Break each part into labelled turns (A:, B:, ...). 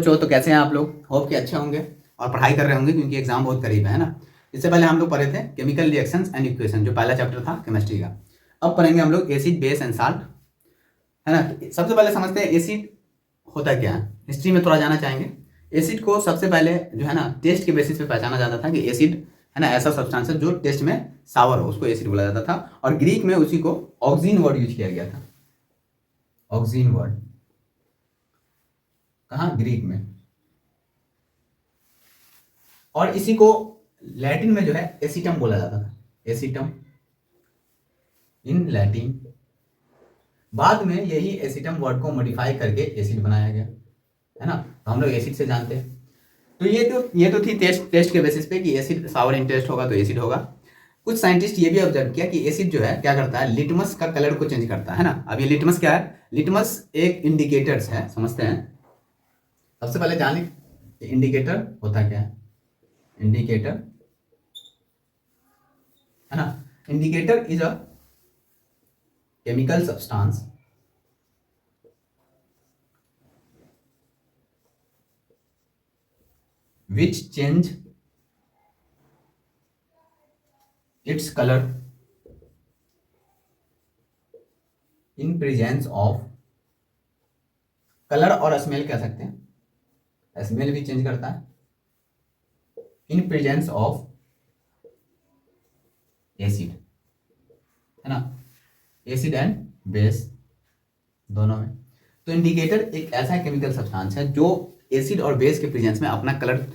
A: बच्चों, तो कैसे हैं आप लोग? होप कि अच्छे होंगे और पढ़ाई कर रहे होंगे क्योंकि एग्जाम बहुत करीब है ना। इससे पहले हम लोग पढ़े थे केमिकल रिएक्शंस एंड इक्वेशन, जो पहला चैप्टर था केमिस्ट्री का। अब पढ़ेंगे हम लोग एसिड, बेस एंड साल्ट, है ना। तो सबसे पहले समझते हैं एसिड होता क्या है, हिस्ट्री में थोड़ा जाना चाहेंगे। एसिड को सबसे पहले जो है ना टेस्ट के बेसिस पे पहचाना जाता था कि एसिड है ना ऐसा सब्सटेंस है जो टेस्ट में सावर हो, उसको एसिड बोला जाता था। और ग्रीक में उसी को ऑक्सीन वर्ड यूज किया गया था। ऑक्सीन वर्ड कहाँ? ग्रीक में। और इसी को लैटिन में जो है एसिटम बोला जाता था, एसिटम इन लैटिन। बाद में यही एसिटम वर्ड को मॉडिफाई करके एसिड बनाया गया, है ना। तो हम लोग एसिड से जानते हैं। तो ये तो थी टेस्ट के बेसिस पे कि एसिड सावर इन टेस्ट होगा तो एसिड होगा। कुछ साइंटिस्ट ये भी ऑब्जर्व किया कि एसिड जो है क्या करता है, लिटमस का कलर को चेंज करता है ना। अब ये लिटमस क्या है? लिटमस एक इंडिकेटर्स है, समझते हैं। सबसे पहले जान ली इंडिकेटर होता क्या है। इंडिकेटर है ना, indicator is a chemical substance which change its color in presence of, colour और स्मेल कह सकते हैं, स्मेल भी चेंज करता है इन प्रेजेंस ऑफ एसिड, है ना। एसिड एंड बेस दोनों में। तो इंडिकेटर एक ऐसा केमिकल सब्सटेंस है जो एसिड और बेस के प्रेजेंस में अपना कलर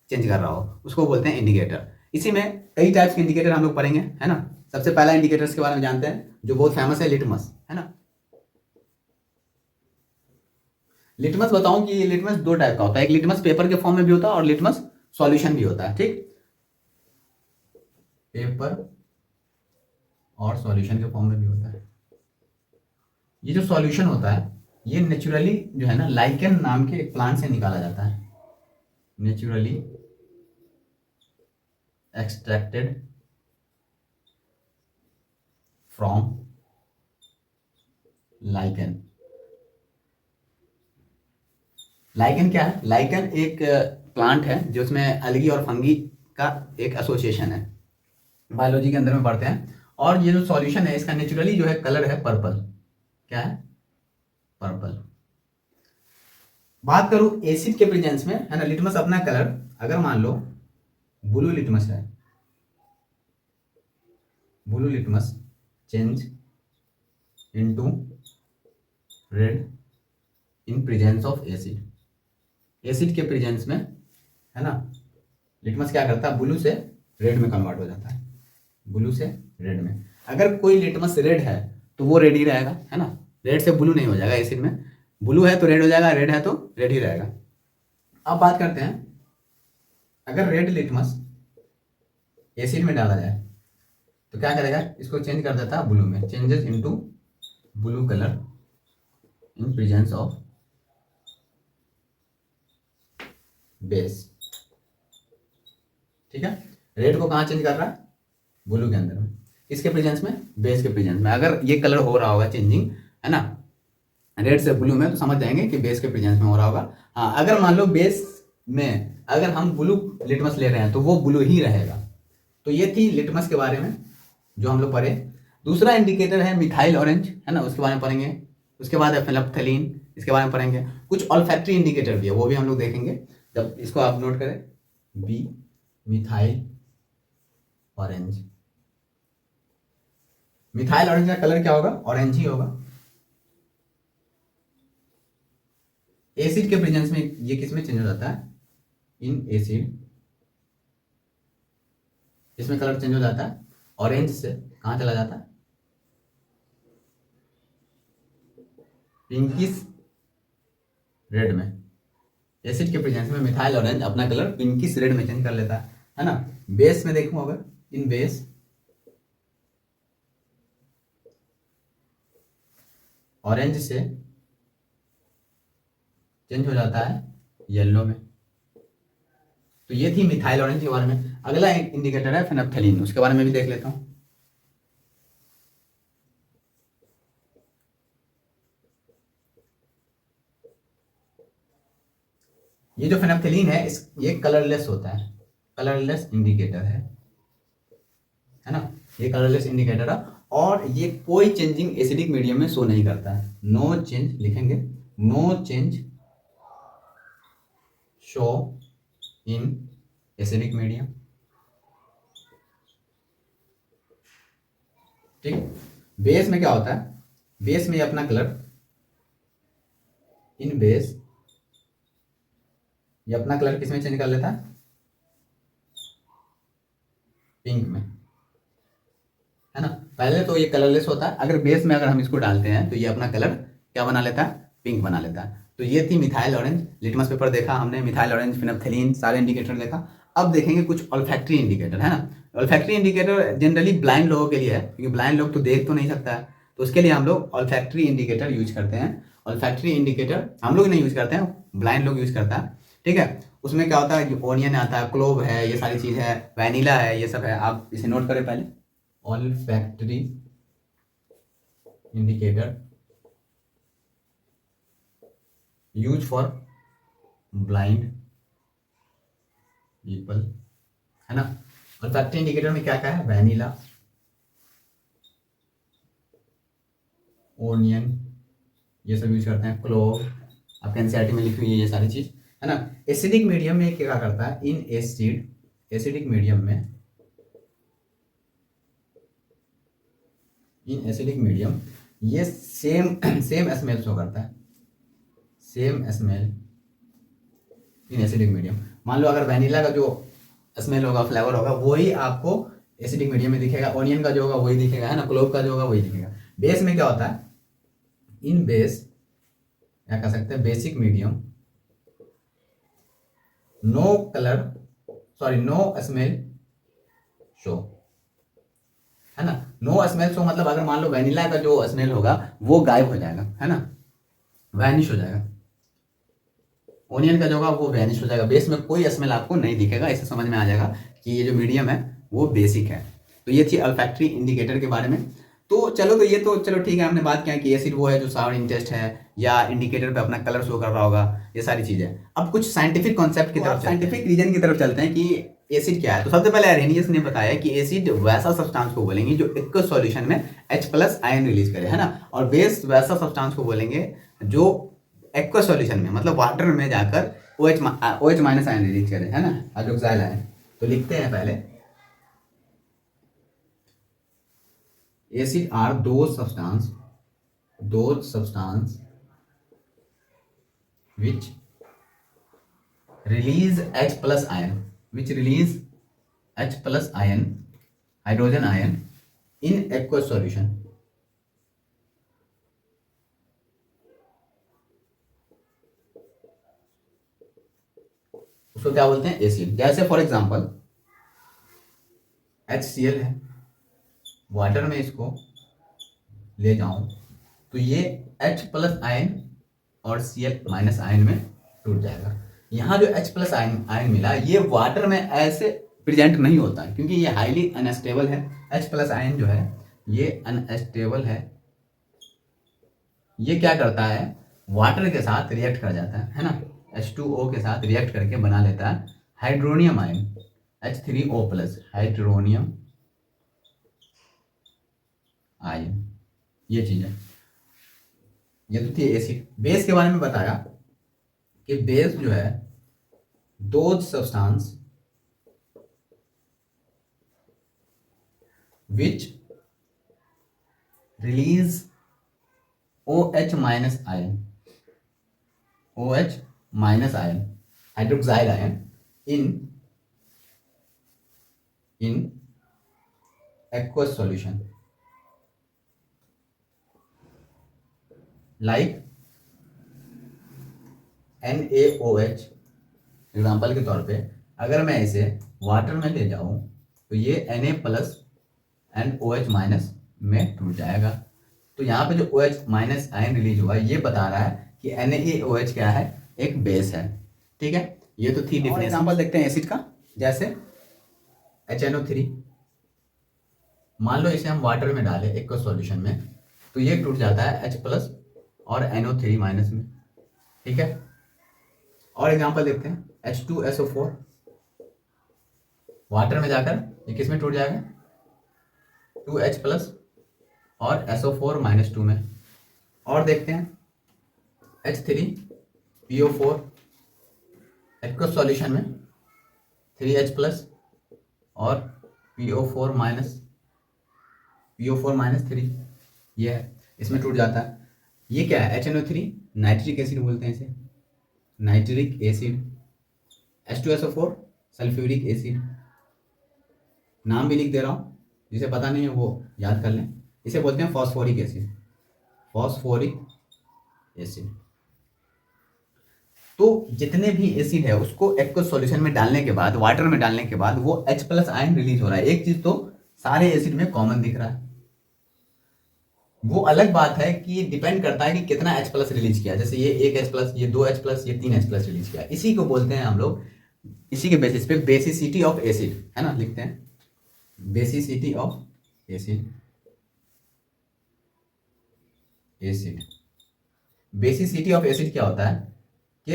A: चेंज कर रहा हो, उसको बोलते हैं इंडिकेटर। इसी में कई टाइप्स के इंडिकेटर हम लोग पढ़ेंगे, है ना। सबसे पहला इंडिकेटर्स के बारे में जानते हैं जो बहुत फेमस है, लिटमस, है ना। लिटमस बताऊं कि लिटमस दो टाइप का होता है, एक लिटमस पेपर के फॉर्म में भी होता है और लिटमस सॉल्यूशन भी होता है, ठीक। पेपर और सॉल्यूशन के फॉर्म में भी होता है। ये जो सॉल्यूशन होता है ये नेचुरली जो है ना लाइकेन नाम के एक प्लांट से निकाला जाता है, naturally extracted from lichen. Lichen क्या है? लाइकेन एक प्लांट है जो उसमें अलगी और फंगी का एक एसोसिएशन है, बायोलॉजी के अंदर में पढ़ते हैं। और ये जो सॉल्यूशन है इसका नेचुरली जो है कलर है पर्पल। क्या है? पर्पल। बात करूं एसिड के प्रेजेंस में, है ना, लिटमस अपना कलर अगर मान लो ब्लू लिटमस है, blue litmus change into red in presence of acid. Acid के प्रेजेंस में, है ना, लिटमस क्या करता है, ब्लू से रेड में कन्वर्ट हो जाता है, ब्लू से रेड में। अगर कोई लिटमस रेड है तो वो रेड ही रहेगा, है ना, रेड से ब्लू नहीं हो जाएगा एसिड में। ब्लू है तो रेड हो जाएगा, रेड है तो रेड ही रहेगा। अब बात करते हैं अगर रेड लिटमस एसिड में डाला जाए तो क्या करेगा, इसको चेंज कर देता है ब्लू में, changes into blue colour in presence of base. ठीक है, रेड को कहाँ चेंज कर रहा है? ब्लू के अंदर में। इसके प्रेजेंस में? बेस के प्रेजेंस में। अगर ये कलर हो रहा होगा चेंजिंग, है ना, रेड से ब्लू में, तो समझ जाएंगे कि बेस के प्रेजेंस में हो रहा होगा। हाँ, अगर मान लो बेस में अगर हम ब्लू लिटमस ले रहे हैं तो वो ब्लू ही रहेगा। तो ये थी लिटमस के बारे में जो हम लोग पढ़े। दूसरा इंडिकेटर है मिथाइल ऑरेंज, है ना, उसके बारे में पढ़ेंगे। उसके बाद है फेनोल्फ्थेलीन, इसके बारे में पढ़ेंगे। कुछ ऑल्फैक्टरी इंडिकेटर भी है, वो भी हम लोग देखेंगे। जब इसको आप नोट करें, B methyl orange. Methyl orange का कलर क्या होगा? ऑरेंज ही होगा। एसिड के प्रेजेंस में ये किस में चेंज हो जाता है? इन एसिड, इसमें कलर चेंज हो जाता है, ऑरेंज से कहाँ चला जाता है? पिंकिश रेड में। एसिड के प्रेजेंस में मिथाइल ऑरेंज अपना कलर पिंकिश रेड में चेंज कर लेता है ना। बेस में देखूं अगर, इन बेस ऑरेंज से चेंज हो जाता है येलो में। तो ये थी मिथाइल ऑरेंज के बारे में। अगला एक इंडिकेटर है फेनोल्फ्थेलीन, उसके बारे में भी देख लेता हूं। ये जो फेनोल्फथालीन है ये कलरलेस होता है, कलरलेस इंडिकेटर है ना, ये कलरलेस इंडिकेटर है और ये कोई चेंजिंग एसिडिक मीडियम में शो नहीं करता है। नो चेंज लिखेंगे, no change show in acidic medium. ठीक, बेस में क्या होता है, बेस में अपना कलर, इन बेस ये अपना कलर किस में चेंज कर लेता है, पिंक में, है ना। पहले तो ये कलरलेस होता है, अगर बेस में अगर हम इसको डालते हैं तो ये अपना कलर क्या बना लेता है, पिंक बना लेता है। तो ये थी मिथाइल ऑरेंज, लिटमस पेपर देखा हमने, मिथाइल ऑरेंज, फेनोल्फथालीन, सारे इंडिकेटर देखा। अब देखेंगे कुछ ऑल्फैक्टरी इंडिकेटर, है ना। ऑल्फैक्टरी इंडिकेटर जनरली ब्लाइंड लोगों के लिए है, क्योंकि ब्लाइंड लोग तो देख तो नहीं सकता है, तो उसके लिए हम लोग ऑल्फैक्टरी इंडिकेटर यूज करते हैं। ऑल्फैक्टरी इंडिकेटर हम लोग नहीं यूज करते हैं, ब्लाइंड लोग यूज करता है। ठीक है, उसमें क्या होता है, ओनियन आता है, क्लोव है, ये सारी चीज़ है, वैनिला है, ये सब है। आप इसे नोट करें पहले, olfactory indicator used for blind people, है ना। olfactory indicator में क्या क्या है, वैनिला, ओनियन, ये सब यूज करते हैं, क्लोव, आपके एनसीईआरटी में लिखी हुई है ये सारी चीज, है ना। एसिडिक मीडियम में क्या करता है, इन एसिडिक मीडियम में, इन एसिडिक मीडियम ये सेम स्मेल शो करता है, सेम स्मेल इन एसिडिक मीडियम। मान लो अगर वैनिला का जो स्मेल होगा, फ्लेवर होगा, वही आपको एसिडिक मीडियम में दिखेगा, ओनियन का जो होगा वही दिखेगा, है ना, क्लोव का जो होगा वही दिखेगा। बेस में क्या होता है, इन बेस क्या कह सकते हैं, basic medium, no colour, sorry no smell show, है ना। नो स्मेल शो मतलब अगर मान लो वैनिला का जो स्मेल होगा वो गायब हो जाएगा, है ना, वैनिश हो जाएगा। ओनियन का जो होगा वो वैनिश हो जाएगा, बेस में कोई स्मेल आपको नहीं दिखेगा। इससे समझ में आ जाएगा कि ये जो मीडियम है वो बेसिक है। तो ये थी ऑल्फैक्टरी इंडिकेटर के बारे में। तो चलो, तो ये तो चलो ठीक है, हमने बात किया कि एसिड वो है जो साउंड इंटेस्ट है या इंडिकेटर पे अपना कलर शो कर रहा होगा, ये सारी चीजें। अब कुछ साइंटिफिक कॉन्सेप्ट की तरफ, साइंटिफिक रीजन की तरफ चलते हैं कि एसिड क्या है। तो सबसे पहले अरेनियस ने बताया कि एसिड वैसा सब्सटेंस को बोलेंगे जो एक्वस सॉल्यूशन में H+ आयन रिलीज करे, है ना, और बेस वैसा सब्सटेंस को बोलेंगे जो एक्वस सॉल्यूशन में मतलब वाटर में जाकर OH- आयन रिलीज करे, है ना, हाइड्रोक्साइल आयन। तो लिखते हैं पहले, acid are those substance which release H+ ion, hydrogen ion in aqueous solution। उसको क्या बोलते हैं, एसिड। जैसे फॉर एग्जांपल HCl है, वाटर में इसको ले जाऊं तो ये H+ आयन और Cl- आयन में टूट जाएगा। यहाँ जो H+ आयन मिला ये वाटर में ऐसे प्रेजेंट नहीं होता है, क्योंकि ये हाईली अनस्टेबल है। H+ आयन जो है ये अनस्टेबल है, ये क्या करता है, वाटर के साथ रिएक्ट कर जाता है ना, H2O के साथ रिएक्ट करके बना लेता है hydronium ion, H3O+, hydronium ion. ये चीज है, ये तो थी एसिड। बेस के बारे में बताया कि बेस जो है those substance which release OH- ion, OH- ion, hydroxyl ion in aqueous solution like NaOH। Example के तौर पे अगर मैं इसे वाटर में ले जाऊं तो ये Na+ एंड OH- में टूट जाएगा। तो यहाँ पे जो OH- आयन रिलीज हुआ ये बता रहा है कि NaOH क्या है, एक बेस है। ठीक है, ये तो थी डिफरेंस। एग्जाम्पल देखते हैं एसिड का, जैसे HNO3, मान लो इसे हम वाटर में डालें एक सॉल्यूशन में तो ये टूट जाता है H+ और NO3- में। ठीक है, और एग्जांपल देखते हैं, H2SO4 वाटर में जाकर ये किस में टूट जाएगा, 2H प्लस और SO4-2 में। और देखते हैं H3PO4 एक्वस सॉल्यूशन में 3H प्लस और PO4-3, ये है, इसमें टूट जाता है। ये क्या है, HNO3 नाइट्रिक एसिड बोलते हैं इसे, nitric acid. H2SO4 sulphuric acid, नाम भी लिख दे रहा हूँ, जिसे पता नहीं है वो याद कर लें। इसे बोलते हैं फॉस्फोरिक एसिड, फॉस्फोरिक एसिड। तो जितने भी एसिड है उसको एक्वस सॉल्यूशन में डालने के बाद, वाटर में डालने के बाद वो H प्लस आयन रिलीज हो रहा है। एक चीज तो सारे एसिड में कॉमन दिख रहा है। वो अलग बात है कि डिपेंड करता है कि कितना H प्लस रिलीज किया, जैसे ये 1H प्लस, ये 2H प्लस, ये 3H प्लस रिलीज किया। इसी को बोलते हैं हम लोग, इसी के बेसिस पे बेसिसिटी ऑफ एसिड, है ना, लिखते हैं basicity of acid. Basicity of acid क्या होता है कि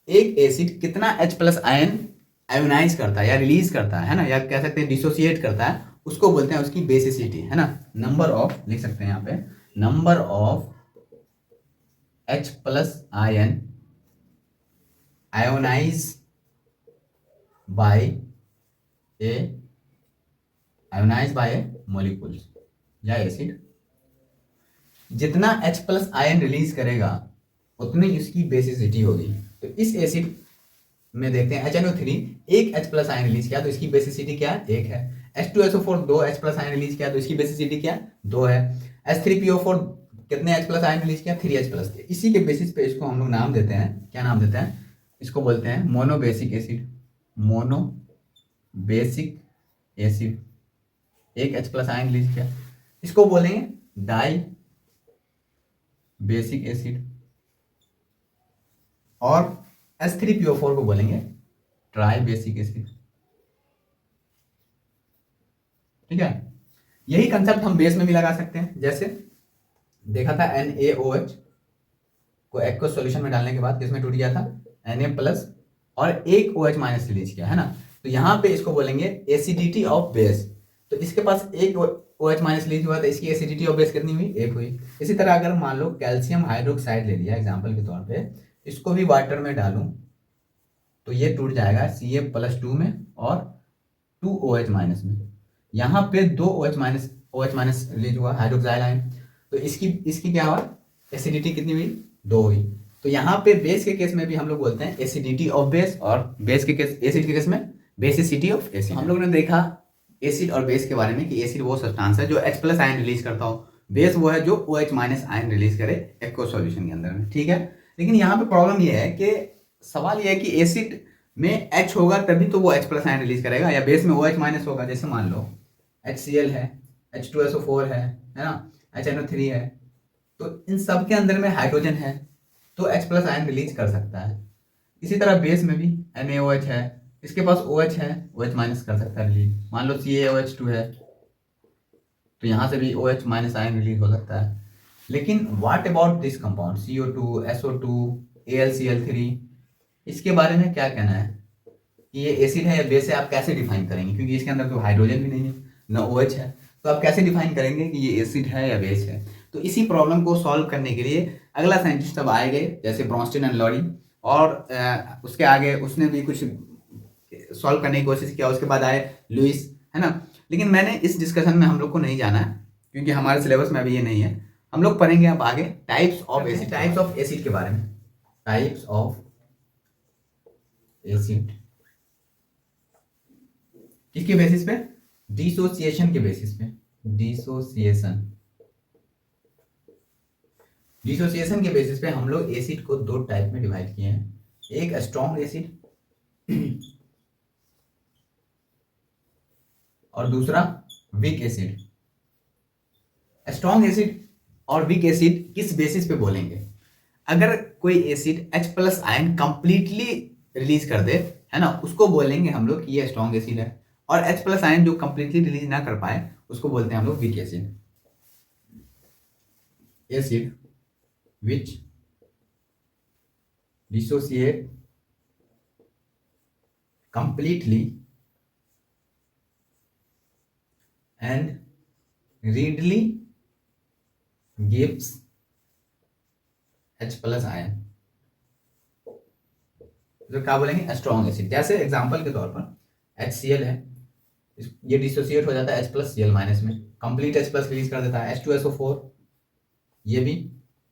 A: एक एसिड कितना H प्लस आयन आयोनाइज करता है या रिलीज करता है ना, या कह सकते हैं डिसोसिएट करता है, उसको बोलते हैं उसकी बेसिसिटी, है ना। नंबर ऑफ लिख सकते हैं यहाँ पे, number of H plus ion ionize by a molecules या एसिड, जितना H प्लस आयन रिलीज करेगा उतनी इसकी बेसिसिटी होगी। तो इस एसिड में देखते हैं HNO3 एक H प्लस आयन रिलीज किया तो इसकी बेसिसिटी क्या है, 1 है। H2SO4 2 H plus ion release किया तो इसकी बेसिसिटी क्या है, 2 है। H3PO4 कितने H प्लस आयन रिलीज किया, 3H प्लस। इसी के बेसिस पे इसको हम लोग नाम देते हैं, क्या नाम देते हैं, इसको बोलते हैं मोनोबेसिक एसिड, मोनोबेसिक एसिड। एक H प्लस आयन रिलीज किया, इसको बोलेंगे डाई बेसिक एसिड। और H3PO4 को बोलेंगे ट्राई बेसिक एसिड। ठीक है, यही कंसेप्ट हम बेस में भी लगा सकते हैं। जैसे देखा था NaOH को एक्वस सॉल्यूशन में डालने के बाद किसमें टूट गया था, Na प्लस और एक OH माइनस रिलीज किया, है ना। तो यहाँ पे इसको बोलेंगे एसिडिटी ऑफ बेस। तो इसके पास एक OH माइनस रिलीज हुआ तो इसकी एसिडिटी ऑफ बेस कितनी हुई, 1 हुई। इसी तरह अगर मान लो कैल्शियम हाइड्रोक्साइड ले लिया एग्जाम्पल के तौर पर, इसको भी वाटर में डालूं तो ये टूट जाएगा Ca+2 में और 2OH माइनस में। यहाँ पे 2 OH माइनस रिलीज हुआ हाइड्रोक्साइड आयन, तो इसकी क्या हुआ, एसिडिटी कितनी हुई, 2 हुई। तो यहाँ पे बेस के केस में भी हम लोग बोलते हैं एसिडिटी ऑफ बेस, और बेस के केस, एसिड के केस में बेसिसिटी ऑफ एसिड। हम लोग ने देखा एसिड और बेस के बारे में कि एसिड वो सब्सटेंस है जो H प्लस आयन रिलीज करता हो, बेस वो है जो OH माइनस आयन रिलीज करे एक्वस सॉल्यूशन के अंदर में। ठीक है, लेकिन यहाँ पे प्रॉब्लम ये है कि सवाल यह है कि एसिड में H होगा तभी तो वो H प्लस आयन रिलीज करेगा, या बेस में OH माइनस होगा। जैसे मान लो HCl है, H2SO4 है ना, HNO3 है, तो इन सब के अंदर में हाइड्रोजन है तो H प्लस आयन रिलीज कर सकता है। इसी तरह बेस में भी NaOH है, इसके पास OH है, OH माइनस कर सकता है रिलीज। मान लो CaOH2 है तो यहाँ से भी OH माइनस आयन रिलीज हो सकता है। लेकिन what about this compound CO2, SO2, AlCl3, इसके बारे में क्या कहना है कि ये एसिड है या बेस है, आप कैसे डिफाइन करेंगे, क्योंकि इसके अंदर तो हाइड्रोजन भी नहीं है ना OH है, तो आप कैसे डिफाइन करेंगे कि ये एसिड है या बेस है। तो इसी प्रॉब्लम को सॉल्व करने के लिए अगला साइंटिस्ट अब आए गए, जैसे ब्रॉन्स्टन एंड लॉरी, और उसके आगे उसने भी कुछ सॉल्व करने की कोशिश किया। उसके बाद आए लुइस, है ना। लेकिन मैंने इस डिस्कशन में हम लोग को नहीं जाना है क्योंकि हमारे सिलेबस में अभी ये नहीं है। हम लोग पढ़ेंगे अब आगे types of acid, types of acid के बारे में, टाइप्स ऑफ एसिड किसके बेसिस पे, डिसोसिएशन के बेसिस पे। डिसोसिएशन के बेसिस पे हम लोग एसिड को 2 टाइप में डिवाइड किए हैं, एक स्ट्रॉन्ग एसिड और दूसरा वीक एसिड। स्ट्रॉन्ग एसिड और वीक एसिड किस बेसिस पे बोलेंगे, अगर कोई acid H plus ion completely release कर दे, है ना, उसको बोलेंगे हम लोग कि ये स्ट्रॉन्ग एसिड है। और H प्लस आयन जो कंप्लीटली रिलीज ना कर पाए उसको बोलते हैं हम लोग weak acid. Acid which dissociate completely and readily gives H plus ion. तो क्या बोलेंगे, स्ट्रॉन्ग एसिड। जैसे एग्जांपल के तौर पर HCl है, ये डिसोसिएट हो जाता है H प्लस Cl माइनस में, कंप्लीट H प्लस रिलीज कर देता है। H2SO4 ये भी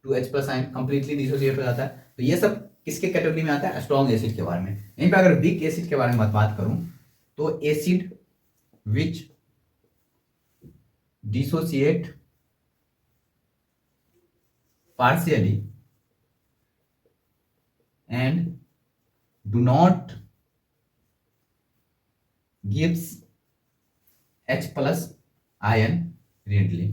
A: 2H plus ion completely dissociate हो जाता है। तो ये सब किसके कैटेगरी में आता है, स्ट्रॉन्ग एसिड के बारे में। यहीं पे अगर वीक एसिड के बारे में बात करूं तो acid which dissociate partially and do not gives H plus ion readily,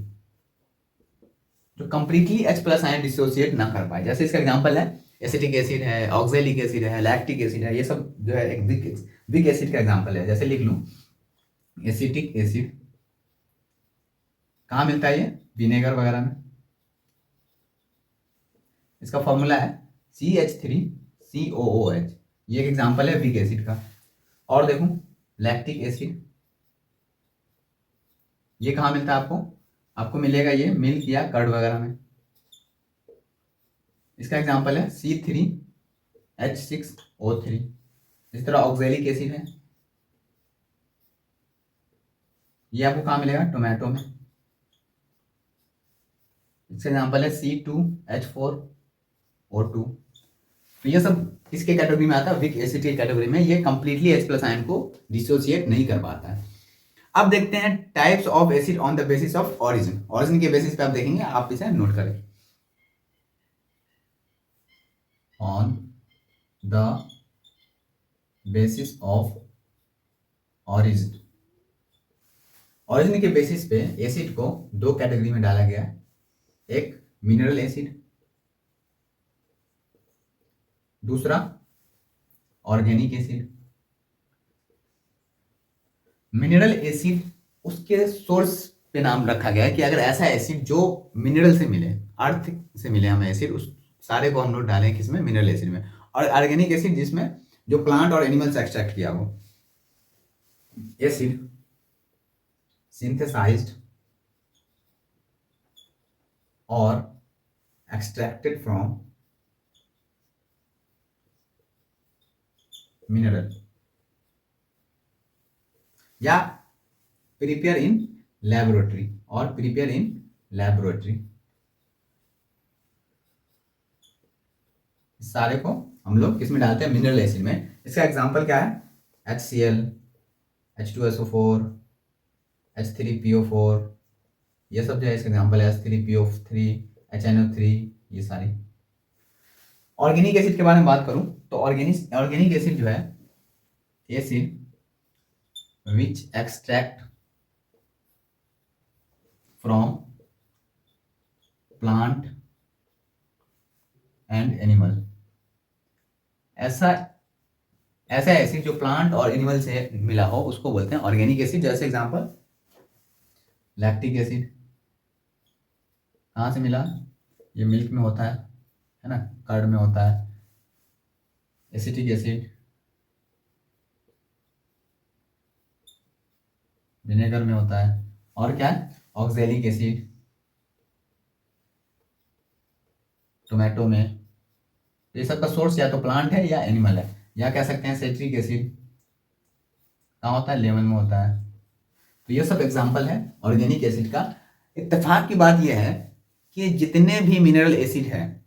A: जो completely H plus ion dissociate ना कर पाए। जैसे इसका एग्जांपल है एसिटिक एसिड है, ऑक्सैलिक एसिड है, लैक्टिक एसिड है, ये सब जो है एक वीक एसिड का एग्जांपल है। जैसे लिख लूं एसिटिक एसिड कहाँ मिलता है, ये विनेगर वगैरह में। इसका फॉर्मूला है CH3COOH, ये एक एग्जांपल है वीक एसिड का। और देखो लैक्टिक एसिड, ये कहाँ मिलता है आपको, आपको मिलेगा ये मिल्क या कर्ड वगैरह में। इसका एग्जांपल है C3H6O3। इस तरह ऑक्सैलिक एसिड है, ये आपको कहाँ मिलेगा, टोमेटो में। इसका एग्जांपल है C2H4O2। तो ये सब किसके कैटेगरी में आता है, वीक एसिड की कैटेगरी में। ये कंप्लीटली H प्लस आयन को डिसोसिएट नहीं कर पाता है। अब देखते हैं types of acid on the basis of origin. Origin के बेसिस पे आप देखेंगे, आप इसे नोट करें। On the basis of origin, origin के बेसिस पे एसिड को दो कैटेगरी में डाला गया है, एक मिनरल एसिड, दूसरा ऑर्गेनिक एसिड। मिनरल एसिड उसके सोर्स पे नाम रखा गया है कि अगर ऐसा एसिड जो मिनरल से मिले, अर्थ से मिले हमें एसिड, उस सारे को हम लोग डालें किसमें, मिनरल एसिड में। और ऑर्गेनिक एसिड जिसमें जो प्लांट और एनिमल से एक्सट्रैक्ट किया हो। एसिड सिंथेसाइज्ड और एक्सट्रैक्टेड फ्रॉम मिनरल या प्रिपेयर इन लैबोरेटरी और प्रिपेयर इन लैबोरेटरी, सारे को हम लोग किस में डालते हैं, मिनरल एसिड में। इसका एग्जांपल क्या है, HCl, H2SO4, H3PO4, ये सब जो है इसका एग्जांपल है। H3PO3, HNO3, ये सारी। ऑर्गेनिक एसिड के बारे में बात करूं तो ऑर्गेनिक एसिड जो है, acid which extract from plant and animal. ऐसा एसिड जो प्लांट और एनिमल से मिला हो उसको बोलते हैं ऑर्गेनिक एसिड। जैसे एग्जांपल लैक्टिक एसिड कहाँ से मिला, ये मिल्क में होता है ना, कर्ड में होता है। एसिटिक एसिड विनेगर में होता है। और क्या है, ऑक्सैलिक एसिड टोमेटो में। ये सब का सोर्स या तो प्लांट है या एनिमल है। या कह सकते हैं सिट्रिक एसिड कहाँ होता है, लेमन में होता है। तो ये सब एग्जांपल है ऑर्गेनिक एसिड का। इत्तेफाक की बात यह है कि जितने भी मिनरल एसिड है,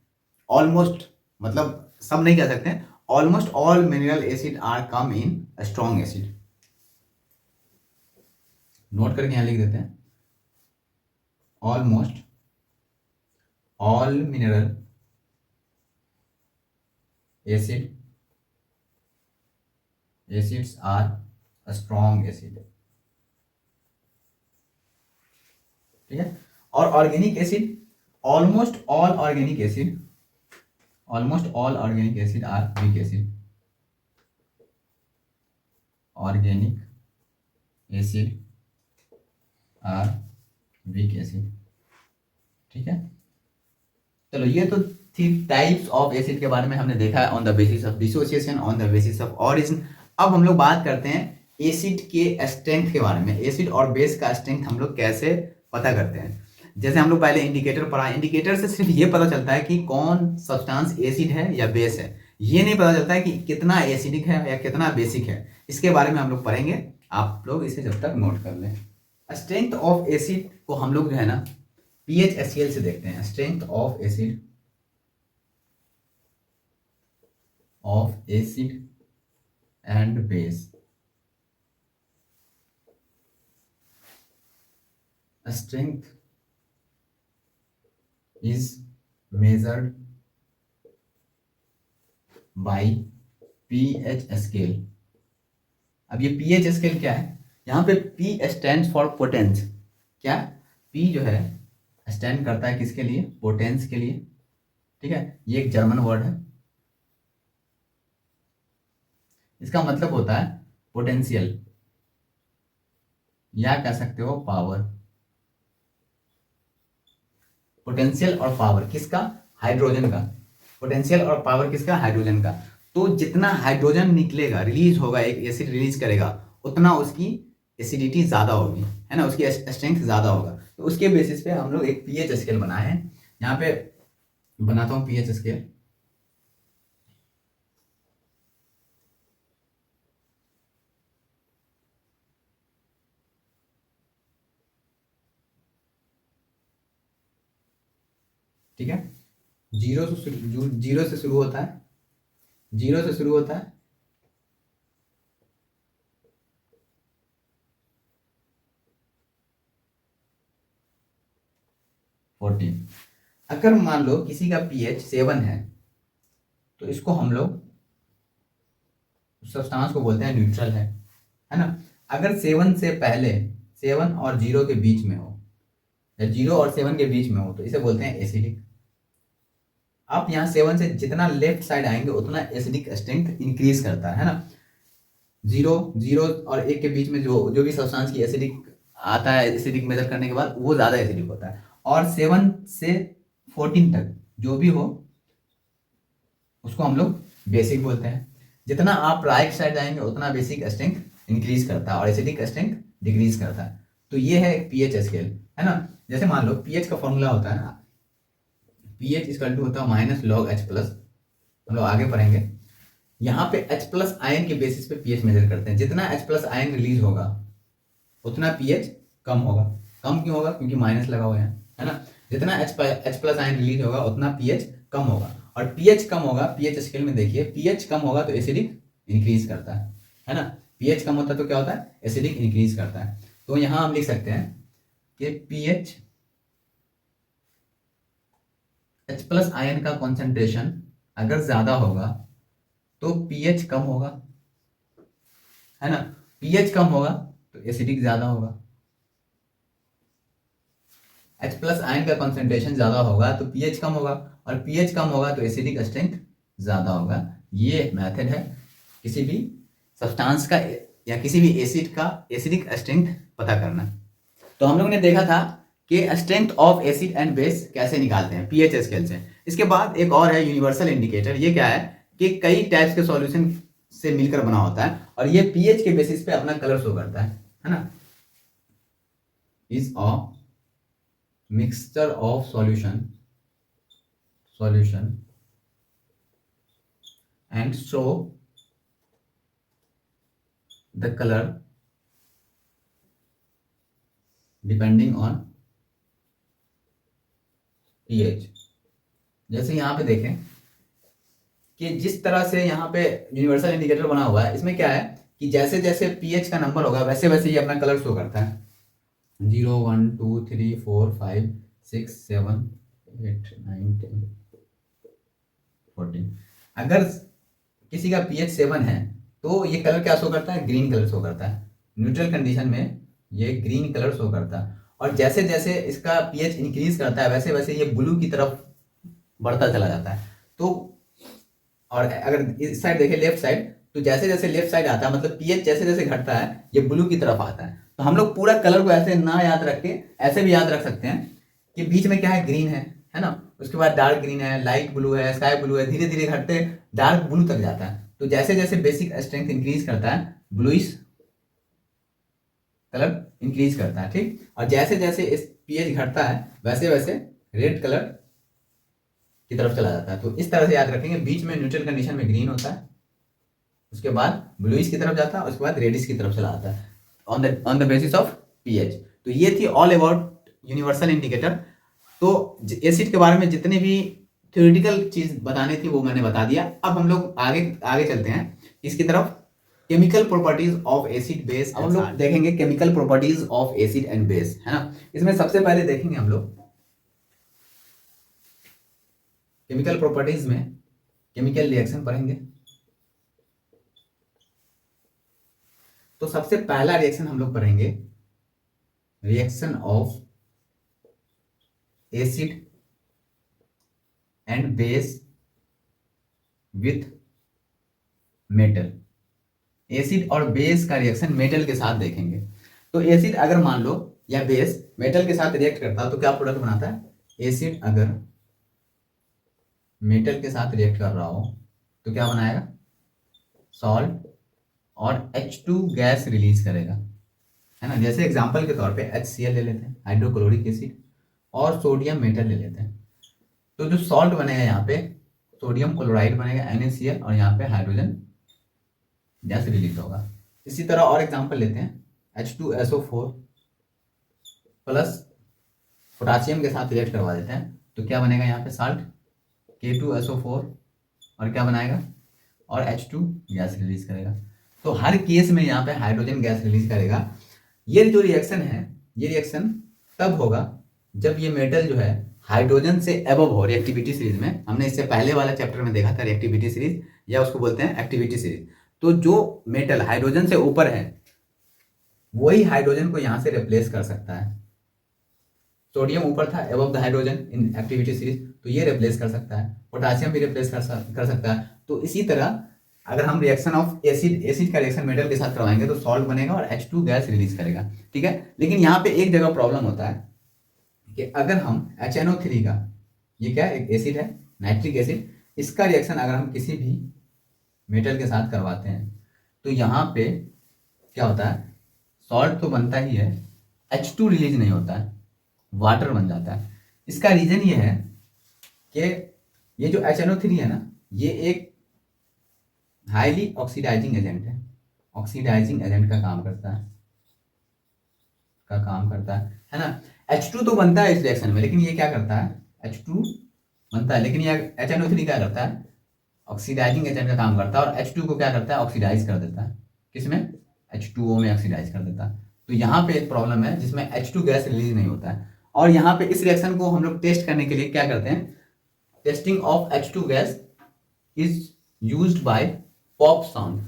A: ऑलमोस्ट, मतलब सब नहीं कह सकते, almost all mineral acid are come in strong acid. Note करके यहां लिख देते हैं, almost all mineral acids are strong acid. ठीक है। और organic acid, almost all organic acid are weak acid. Organic acid are weak acid. ठीक है। चलो, ये तो थी टाइप्स ऑफ एसिड के बारे में हमने देखा है, on the basis of dissociation, on the basis of origin. अब हम लोग बात करते हैं एसिड के स्ट्रेंथ के बारे में। एसिड और बेस का स्ट्रेंथ हम लोग कैसे पता करते हैं। जैसे हम लोग पहले इंडिकेटर पढ़ा, इंडिकेटर से सिर्फ ये पता चलता है कि कौन सब्सटेंस एसिड है या बेस है, ये नहीं पता चलता है कि कितना एसिडिक है या कितना बेसिक है। इसके बारे में हम लोग पढ़ेंगे, आप लोग इसे जब तक नोट कर लें। स्ट्रेंथ ऑफ एसिड को हम लोग जो है ना PHSCl से देखते हैं। Strength of acid and base. Strength is measured by pH scale। अब ये pH स्केल क्या है, यहाँ पे P stands for पोटेंस। क्या P जो है स्टैंड करता है किसके लिए, पोटेंस के लिए, ठीक है। ये एक जर्मन वर्ड है, इसका मतलब होता है पोटेंशियल या कह सकते हो पावर। पोटेंशियल और पावर किसका, हाइड्रोजन का। पोटेंशियल और पावर किसका, हाइड्रोजन का। तो जितना हाइड्रोजन निकलेगा, रिलीज होगा, एक एसिड रिलीज करेगा, उतना उसकी एसिडिटी ज़्यादा होगी, है ना, उसकी स्ट्रेंथ ज़्यादा होगा। तो उसके बेसिस पे हम लोग एक पीएच स्केल बनाए हैं। यहाँ पे बनाता हूँ पीएच स्केल। ठीक है, जीरो से शुरू होता है, जीरो से शुरू होता है, फोर्टीन। अगर मान लो किसी का पीएच 7 है तो इसको हम लोग सब्सटेंस को बोलते हैं न्यूट्रल है ना। अगर 7 से पहले, 7 और 0 के बीच में हो या 0 और 7 के बीच में हो तो इसे बोलते हैं एसिडिक। आप यहाँ 7 से जितना लेफ्ट साइड आएंगे उतना एसिडिक स्ट्रेंथ इंक्रीज करता है ना। 0 और 1 के बीच में जो भी सब्सटेंस की एसिडिक आता है, एसिडिक मेजर करने के बाद वो ज़्यादा एसिडिक होता है। और 7 से 14 तक जो भी हो उसको हम लोग बेसिक बोलते हैं। जितना आप राइट साइड जाएंगे उतना बेसिक स्ट्रेंथ इंक्रीज करता है और एसिडिक स्ट्रेंथ डिक्रीज करता है। तो ये है पीएच स्केल, है ना। जैसे मान लो पीएच का फॉर्मूला होता है, पीएच इक्वल टू होता है माइनस लॉग H प्लस। हम लोग आगे पढ़ेंगे। यहाँ पे H प्लस आयन के बेसिस पे पीएच मेजर करते हैं। जितना H प्लस आयन रिलीज होगा उतना पीएच कम होगा। कम क्यों होगा, क्योंकि माइनस लगा हुआ है ना। जितना H प्लस आयन रिलीज होगा उतना पीएच कम होगा। और पीएच कम होगा, पीएच स्केल में देखिए, पीएच कम होगा तो एसिडिक इंक्रीज करता है ना। पीएच कम होता है तो क्या होता है, एसिडिक इंक्रीज करता है। तो यहाँ हम लिख सकते हैं कि पीएच H प्लस आयन का कॉन्सेंट्रेशन अगर ज्यादा होगा तो पीएच कम होगा, है ना। पीएच कम होगा तो एसिडिक ज्यादा होगा। H प्लस आयन का कॉन्सेंट्रेशन ज्यादा होगा तो पीएच कम होगा, और पीएच कम होगा तो एसिडिक स्ट्रेंथ ज्यादा होगा। ये मेथड है किसी भी सब्सटेंस का या किसी भी एसिड का एसिडिक स्ट्रेंथ पता करना। तो हम लोगों ने देखा था कि strength of acid and base कैसे निकालते हैं पीएच स्केल से। इसके बाद एक और है यूनिवर्सल इंडिकेटर। ये क्या है कि कई टाइप्स के सॉल्यूशन से मिलकर बना होता है और ये पीएच के बेसिस पे अपना कलर शो करता है ना। Is a mixture of solution and show the color depending on pH। जैसे यहाँ पे देखें कि जिस तरह से यहाँ पे यूनिवर्सल इंडिकेटर बना हुआ है, इसमें क्या है कि जैसे जैसे pH का नंबर होगा वैसे वैसे ये अपना कलर शो करता है। 0 1 2 3 4 5 6 7 8 9 10 14। अगर किसी का pH 7 है तो ये कलर क्या शो करता है, ग्रीन कलर शो करता है। न्यूट्रल कंडीशन में ये ग्रीन कलर शो करता है। और जैसे जैसे इसका pH इंक्रीज करता है वैसे वैसे ये ब्लू की तरफ बढ़ता चला जाता है। तो और अगर इस साइड देखें लेफ्ट साइड, तो जैसे जैसे लेफ्ट साइड आता है मतलब pH जैसे जैसे घटता है ये ब्लू की तरफ आता है। तो हम लोग पूरा कलर को ऐसे ना याद रख के ऐसे भी याद रख सकते हैं कि बीच में क्या है, ग्रीन है ना। उसके बाद डार्क ग्रीन है, लाइट ब्लू है, स्काई ब्लू है, धीरे धीरे घटते डार्क ब्लू तक जाता है। तो जैसे जैसे बेसिक स्ट्रेंथ इंक्रीज करता है ब्लूइश कलर इंक्रीज करता है, ठीक। और जैसे जैसे इस पीएच घटता है वैसे वैसे रेड कलर की तरफ चला जाता है। तो इस तरह से याद रखेंगे, बीच में न्यूट्रल कंडीशन में ग्रीन होता है, उसके बाद ब्लूइश की तरफ जाता है, उसके बाद रेडिश की तरफ चला जाता है on the basis of pH. तो ये थी ऑल अबाउट यूनिवर्सल इंडिकेटर। तो एसिड के बारे में जितने भी थ्योरेटिकल चीज बतानी थी वो मैंने बता दिया। अब हम लोग आगे आगे चलते हैं इसकी तरफ, chemical properties of acid base. अब हम लोग देखेंगे chemical properties of acid and base, है ना। इसमें सबसे पहले देखेंगे हम लोग केमिकल प्रॉपर्टीज में केमिकल रिएक्शन पढ़ेंगे। तो सबसे पहला रिएक्शन हम लोग पढ़ेंगे reaction of acid and base with metal. Acid और बेस का रिएक्शन मेटल के साथ देखेंगे। तो एसिड अगर मान लो या बेस मेटल के साथ रिएक्ट करता है तो क्या प्रोडक्ट बनाता है? एसिड अगर मेटल के साथ रिएक्ट कर रहा हो तो क्या बनाएगा? सॉल्ट और H2 गैस रिलीज करेगा, है ना। जैसे एग्जांपल के तौर पे HCl ले लेते हैं, हाइड्रोक्लोरिक एसिड, और सोडियम मेटल ले लेते हैं। तो जो सॉल्ट बनेगा यहाँ पे सोडियम क्लोराइड बनेगा NaCl, और यहाँ पे हाइड्रोजन गैस रिलीज होगा। इसी तरह और एग्जांपल लेते हैं, H2SO4 प्लस पोटासियम के साथ रिएक्ट करवा देते हैं तो क्या बनेगा यहाँ पे? साल्ट K2SO4, और क्या बनाएगा? और H2 गैस रिलीज करेगा। तो हर केस में यहाँ पे हाइड्रोजन गैस रिलीज करेगा। ये जो रिएक्शन है ये रिएक्शन तब होगा जब ये मेटल जो है हाइड्रोजन से एबव हो। रिएक्टिविटी सीरीज में हमने इससे पहले वाला चैप्टर में देखा था रिएक्टिविटी सीरीज, या उसको बोलते हैं एक्टिविटी सीरीज। तो जो मेटल हाइड्रोजन से ऊपर है वही हाइड्रोजन को यहाँ से रिप्लेस कर सकता है। सोडियम ऊपर था above the hydrogen in activity series, तो ये रिप्लेस कर सकता है। पोटासियम भी रिप्लेस कर सकता है। तो इसी तरह अगर हम रिएक्शन ऑफ एसिड का रिएक्शन मेटल के साथ करवाएंगे तो सॉल्ट बनेगा और H2 गैस रिलीज करेगा, ठीक है। लेकिन यहाँ पे एक जगह प्रॉब्लम होता है कि अगर हम HNO3 का, ये क्या है? एक एसिड है, नाइट्रिक एसिड, इसका रिएक्शन अगर हम किसी भी मेटल के साथ करवाते हैं तो यहाँ पे क्या होता है? सॉल्ट तो बनता ही है, H2 रिलीज नहीं होता है, वाटर बन जाता है। इसका रीजन ये है कि ये जो HNO3 है ना, ये एक हाईली ऑक्सीडाइजिंग एजेंट है। ऑक्सीडाइजिंग एजेंट का काम करता है ना। H2 तो बनता है इस रिएक्शन में, लेकिन ये क्या करता है? H2 बनता है, लेकिन ये HNO3 क्या करता है? ऑक्सीडाइजिंग एजेंट का काम करता है, और H2 को क्या करता है? ऑक्सीडाइज कर देता है। किसमें? H2O में ऑक्सीडाइज कर देता है। तो यहाँ पे एक प्रॉब्लम है जिसमें H2 गैस रिलीज नहीं होता है। और यहाँ पे इस रिएक्शन को हम लोग टेस्ट करने के लिए क्या करते हैं? Testing of H2 gas is used by pop sound.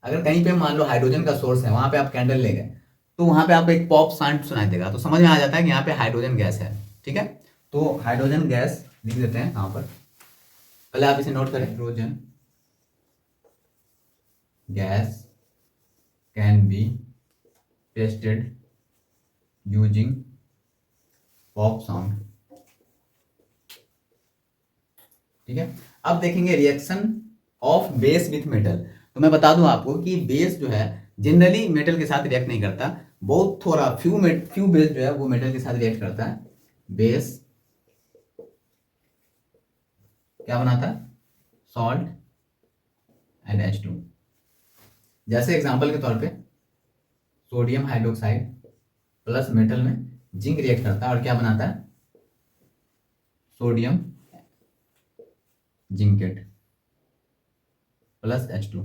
A: अगर कहीं पे मान लो हाइड्रोजन का सोर्स है, वहां पे आप कैंडल ले गए तो वहां पे आपको एक पॉप साउंड सुनाई देगा, तो समझ में आ जाता है कि यहाँ पे हाइड्रोजन गैस है, ठीक है। तो हाइड्रोजन गैस लिख देते हैं यहाँ पर, पहले आप इसे नोट करें। Hydrogen gas can be tested using pop sound, ठीक है। अब देखेंगे reaction of base with metal. तो मैं बता दूं आपको कि बेस जो है जनरली मेटल के साथ रिएक्ट नहीं करता, बहुत थोड़ा फ्यू बेस जो है वो मेटल के साथ रिएक्ट करता है। बेस क्या बनाता है? Salt and H2। जैसे एग्जांपल के तौर पे सोडियम हाइड्रोक्साइड प्लस मेटल में जिंक रिएक्ट करता है और क्या बनाता है? सोडियम जिंकेट प्लस H2,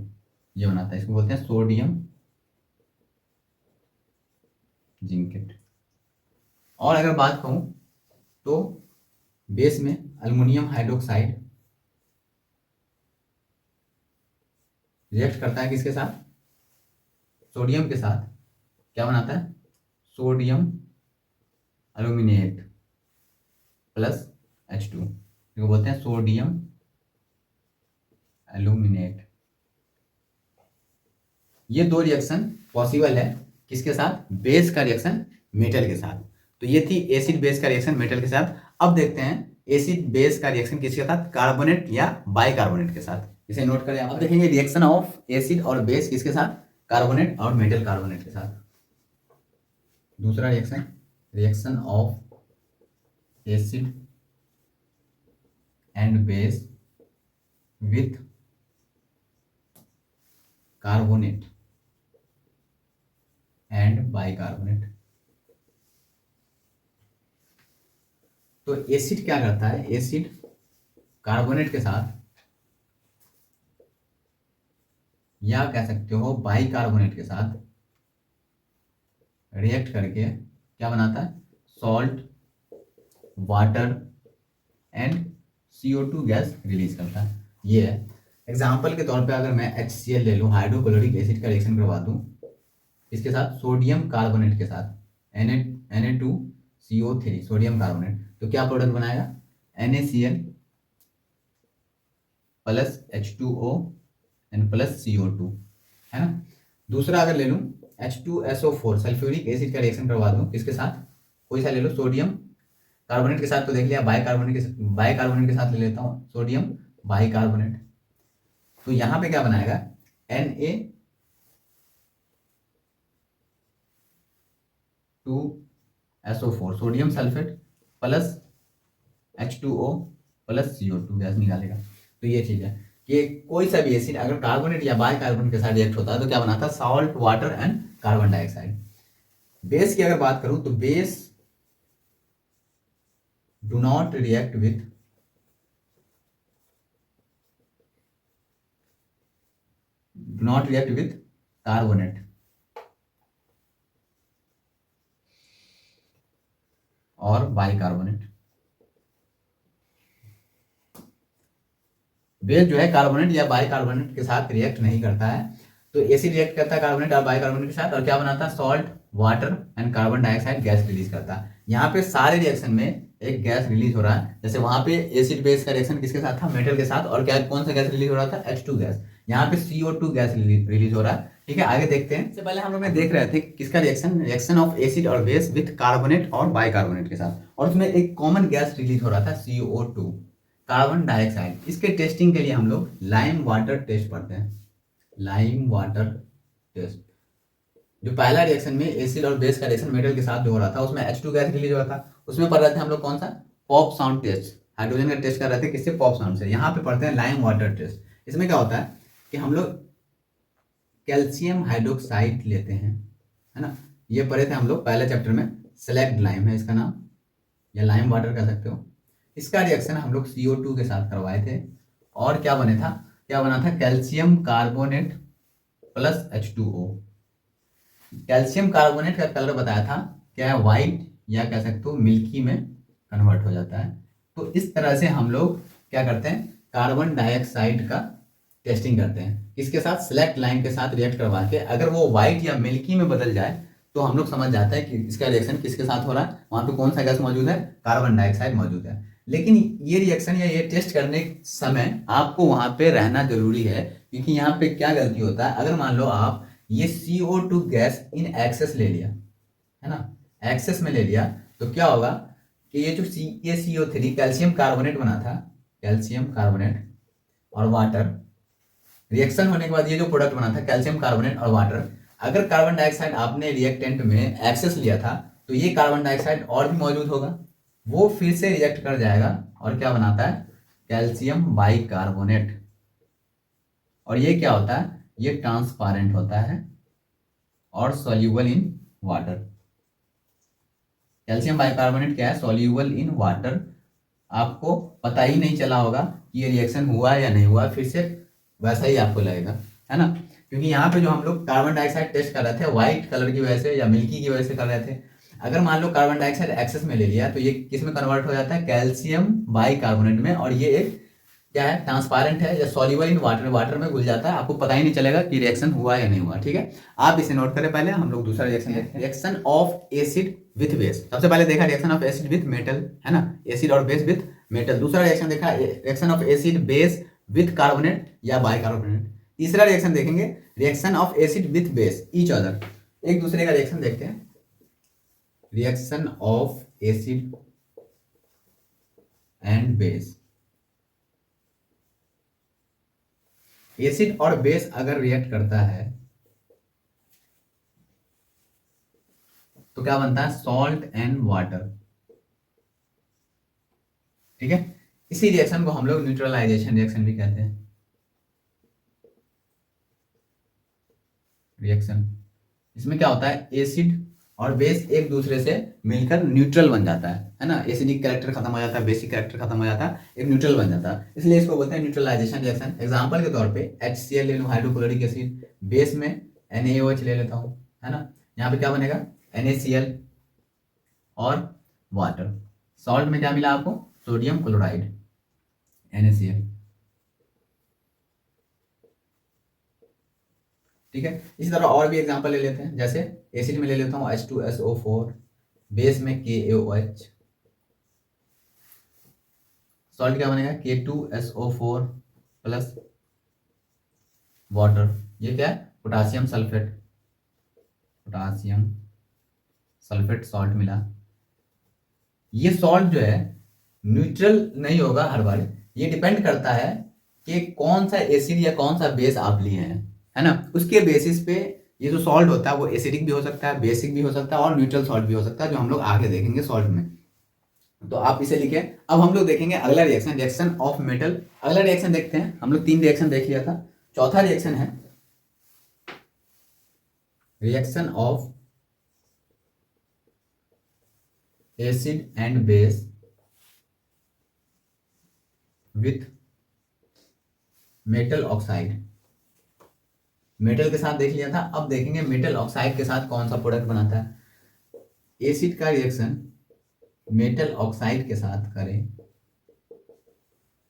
A: ये बनाता है। इसको बोलते हैं सोडियम जिंकेट। और अगर बात कहूं तो बेस में अल्युमिनियम हाइड्रोक्साइड रिएक्ट करता है किसके साथ? सोडियम के साथ। क्या बनाता है? सोडियम अल्यूमिनेट प्लस H2, इसको बोलते हैं सोडियम एल्यूमिनेट। ये दो रिएक्शन पॉसिबल है किसके साथ? बेस का रिएक्शन मेटल के साथ। तो ये थी एसिड बेस का रिएक्शन मेटल के साथ। अब देखते हैं एसिड बेस का रिएक्शन किसके साथ? कार्बोनेट या बाइकार्बोनेट के साथ। इसे नोट करें। अब देखेंगे रिएक्शन ऑफ एसिड और बेस किसके साथ, कार्बोनेट और मेटल कार्बोनेट के साथ। दूसरा reaction, reaction of acid and base with carbonate and bicarbonate. तो एसिड क्या करता है, एसिड कार्बोनेट के साथ या कह सकते हो बाइकार्बोनेट के साथ रिएक्ट करके क्या बनाता है, salt, water and CO2 gas release करता है। ये है एग्जाम्पल के तौर पे, अगर मैं HCl ले लूँ, हाइड्रोक्लोरिक एसिड का रिएक्शन करवा दूँ इसके साथ सोडियम कार्बोनेट के साथ Na2CO3 सोडियम कार्बोनेट, तो क्या प्रोडक्ट बनाएगा, NaCl plus H2O and plus CO2, है ना। दूसरा अगर ले लूँ H2SO4 सल्फ्यूरिक एसिड का रिएक्शन करवा दूँ किसके साथ, कोई सा ले लो, सोडियम कार्बोनेट के साथ, तो देख लिया बाइकार्बोनेट के साथ ले लेता हूँ सोडियम बाइकार्बोनेट। तो यहाँ पे क्या बनाएगा, Na2SO4 sodium sulphate plus H2O plus CO2 gas निकालेगा। तो ये चीज है कि कोई सा भी एसिड अगर कार्बोनेट या बाइकार्बोनेट के साथ रिएक्ट होता है तो क्या बनाता है, salt, water and carbon dioxide. Base की अगर बात करूं तो base do not react with carbonate और बाइकार्बोनेट। बेस जो है कार्बोनेट या बाइकार्बोनेट के साथ रिएक्ट नहीं करता है, तो एसिड रिएक्ट करता है कार्बोनेट और बाइकार्बोनेट के साथ और क्या बनाता है, salt, water and carbon dioxide gas release करता है। यहाँ पे सारे रिएक्शन में एक गैस रिलीज हो रहा है, जैसे वहां पे एसिड बेस का रिएक्शन किसके साथ था, मेटल के साथ, और क्या कौन सा गैस रिलीज हो रहा था, H2 गैस। यहाँ पे CO2 गैस रिलीज हो रहा है। ठीक है, आगे देखते हैं। इससे पहले हम लोग देख रहे थे किसका रिएक्शन, रिएक्शन ऑफ एसिड और बेस विथ कार्बोनेट और बाइकार्बोनेट के साथ, और उसमें एक कॉमन गैस रिलीज हो रहा था CO2 कार्बन डाइऑक्साइड। इसके टेस्टिंग के लिए हम लोग लाइम वाटर टेस्ट पढ़ते हैं, लाइम वाटर टेस्ट। जो पहला रिएक्शन में एसिड और बेस का रिएक्शन मेटल के साथ जो हो रहा था उसमें H2 गैस रिलीज हो रहा था, उसमें पढ़ रहे थे हम लोग कौन सा, पॉप साउंड टेस्ट, हाइड्रोजन का टेस्ट कर रहे थे किससे, पॉप साउंड से। यहाँ पे पढ़ते हैं लाइम वाटर टेस्ट। इसमें क्या होता है कि हम लोग कैल्शियम हाइड्रोक्साइड लेते हैं, है ना, ये पढ़े थे हम लोग पहले चैप्टर में, सेलेक्ट लाइम है इसका नाम, या लाइम वाटर कह सकते हो। इसका रिएक्शन हम लोग CO2 के साथ करवाए थे और क्या बना था calcium carbonate plus H2O। Calcium carbonate का कलर बताया था क्या है, व्हाइट या कह सकते हो मिल्की में कन्वर्ट हो जाता है। तो इस तरह से हम लोग क्या करते हैं, कार्बन डाइऑक्साइड का टेस्टिंग करते हैं किसके साथ, सेलेक्ट लाइन के साथ रिएक्ट करवा के। अगर वो व्हाइट या मिल्की में बदल जाए तो हम लोग समझ जाते हैं कि इसका रिएक्शन किसके साथ हो रहा है, वहां पे कौन सा गैस मौजूद है, कार्बन डाइऑक्साइड मौजूद है। लेकिन ये रिएक्शन या ये टेस्ट करने समय आपको वहां पे रहना जरूरी है, क्योंकि यहाँ पे क्या गलती होता है, अगर मान लो आप ये CO2 गैस इन एक्सेस ले लिया, है ना, एक्सेस में ले लिया, तो क्या होगा कि ये जो CO3 कैल्शियम कार्बोनेट बना था, कैल्शियम कार्बोनेट और वाटर, रिएक्शन होने के बाद ये जो प्रोडक्ट बना था कैल्शियम कार्बोनेट और वाटर, अगर कार्बन डाइऑक्साइड आपने रिएक्टेंट में एक्सेस लिया था तो ये कार्बन डाइऑक्साइड और भी मौजूद होगा, वो फिर से रिएक्ट कर जाएगा और क्या बनाता है, कैल्शियम बाइकार्बोनेट। और ये क्या होता है, ये ट्रांसपेरेंट होता है और soluble in water. Calcium bicarbonate क्या है, सॉल्यूबल इन वाटर। आपको पता ही नहीं चला होगा कि ये रिएक्शन हुआ या नहीं हुआ, फिर से वैसा ही आपको लगेगा, है ना, क्योंकि यहाँ पे जो हम लोग कार्बन डाइऑक्साइड टेस्ट कर रहे थे व्हाइट कलर की वजह से या मिल्की की वजह से कर रहे थे। अगर मान लो कार्बन डाइऑक्साइड एक्सेस में ले लिया तो ये किस में कन्वर्ट हो जाता है, कैल्शियम बाइकार्बोनेट में, और ये एक क्या है, ट्रांसपेरेंट है या सॉल्युबल इन वाटर, वाटर में घुल जाता है, आपको पता ही नहीं चलेगा कि रिएक्शन हुआ या नहीं हुआ। ठीक है, आप इसे नोट करें। पहले हम लोग दूसरा रिएक्शन देखते हैं, reaction of acid with base. सबसे पहले देखा reaction of acid with metal, है ना, एसिड और बेस विथ मेटल। दूसरा रिएक्शन देखा reaction of acid base with carbonate या बाइकार्बोनेट। तीसरा रिएक्शन देखेंगे reaction of acid with base each other. एक दूसरे का रिएक्शन देखते हैं, reaction of acid and base acid और बेस अगर रिएक्ट करता है तो क्या बनता है, सॉल्ट एंड वाटर। ठीक है, इसी रिएक्शन को हम लोग न्यूट्रलाइजेशन रिएक्शन भी कहते हैं। रिएक्शन, इसमें क्या होता है, एसिड और बेस एक दूसरे से मिलकर न्यूट्रल बन जाता है ना। एसिडिक कैरेक्टर खत्म हो जाता है, बेसिक कैरेक्टर खत्म हो जाता है, एक न्यूट्रल बन जाता है, इसलिए इसको बोलते हैं न्यूट्रलाइजेशन रिएक्शन। एग्जांपल के तौर पे HCl ले लूँ, हाइड्रोक्लोरिक एसिड, बेस में NaOH ले लेता हूँ, है ना। यहाँ पे क्या बनेगा, NaCl और वाटर। सॉल्ट में क्या मिला आपको, सोडियम क्लोराइड, NaCl। ठीक है, इसी तरह और भी एग्जांपल ले लेते हैं, जैसे एसिड में ले लेता हूँ H2SO4, बेस में KaOH, सॉल्ट क्या बनेगा, K2SO4 प्लस वाटर। ये क्या है, potassium sulphate, potassium sulphate salt मिला। ये सॉल्ट जो है न्यूट्रल नहीं होगा हर बार, ये डिपेंड करता है कि कौन सा एसिड या कौन सा बेस आप लिए हैं, है ना। उसके बेसिस पे ये जो सॉल्ट होता है वो एसिडिक भी हो सकता है, बेसिक भी हो सकता है और न्यूट्रल सॉल्ट भी हो सकता है, जो हम लोग आगे देखेंगे सॉल्ट में। तो आप इसे लिखें। अब हम लोग देखेंगे अगला रिएक्शन, रिएक्शन ऑफ मेटल। अगला रिएक्शन देखते हैं, हम लोग 3 रिएक्शन देख लिया था, चौथा रिएक्शन है reaction of acid and base with metal oxide. Metal के साथ देख लिया था, अब देखेंगे मेटल ऑक्साइड के साथ कौन सा प्रोडक्ट बनाता है। एसिड का रिएक्शन मेटल ऑक्साइड के साथ करें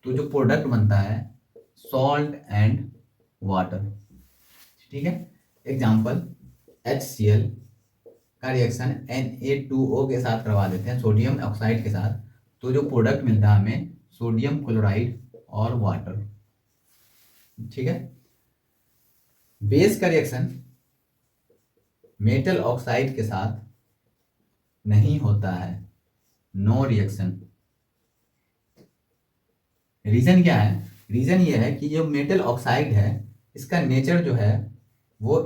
A: तो जो प्रोडक्ट बनता है सॉल्ट एंड वाटर। ठीक है, एग्जांपल HCl का रिएक्शन Na2O के साथ करवा देते हैं, सोडियम ऑक्साइड के साथ, तो जो प्रोडक्ट मिलता है हमें सोडियम क्लोराइड और वाटर। ठीक है, बेस का रिएक्शन मेटल ऑक्साइड के साथ नहीं होता है, नो रिएक्शन। रीजन क्या है, रीजन ये है कि जो मेटल ऑक्साइड है इसका नेचर जो है वो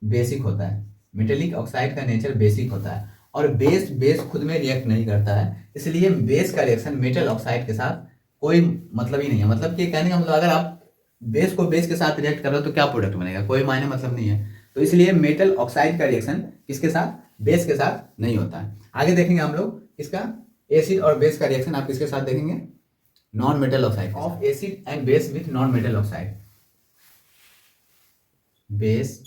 A: बेसिक होता है, मेटेलिक ऑक्साइड का नेचर बेसिक होता है, और बेस बेस खुद में रिएक्ट नहीं करता है, इसलिए बेस का रिएक्शन मेटल ऑक्साइड के साथ कोई मतलब ही नहीं है। मतलब कि कहने का मतलब, अगर आप बेस को बेस के साथ रिएक्ट कर रहे हो तो क्या प्रोडक्ट बनेगा, कोई मायने मतलब नहीं है। तो इसलिए मेटल ऑक्साइड का रिएक्शन किसके साथ, बेस के साथ नहीं होता है। आगे देखेंगे हम लोग इसका एसिड और बेस का रिएक्शन आप किसके साथ देखेंगे, non metal oxide of acid and base with non metal oxide. Base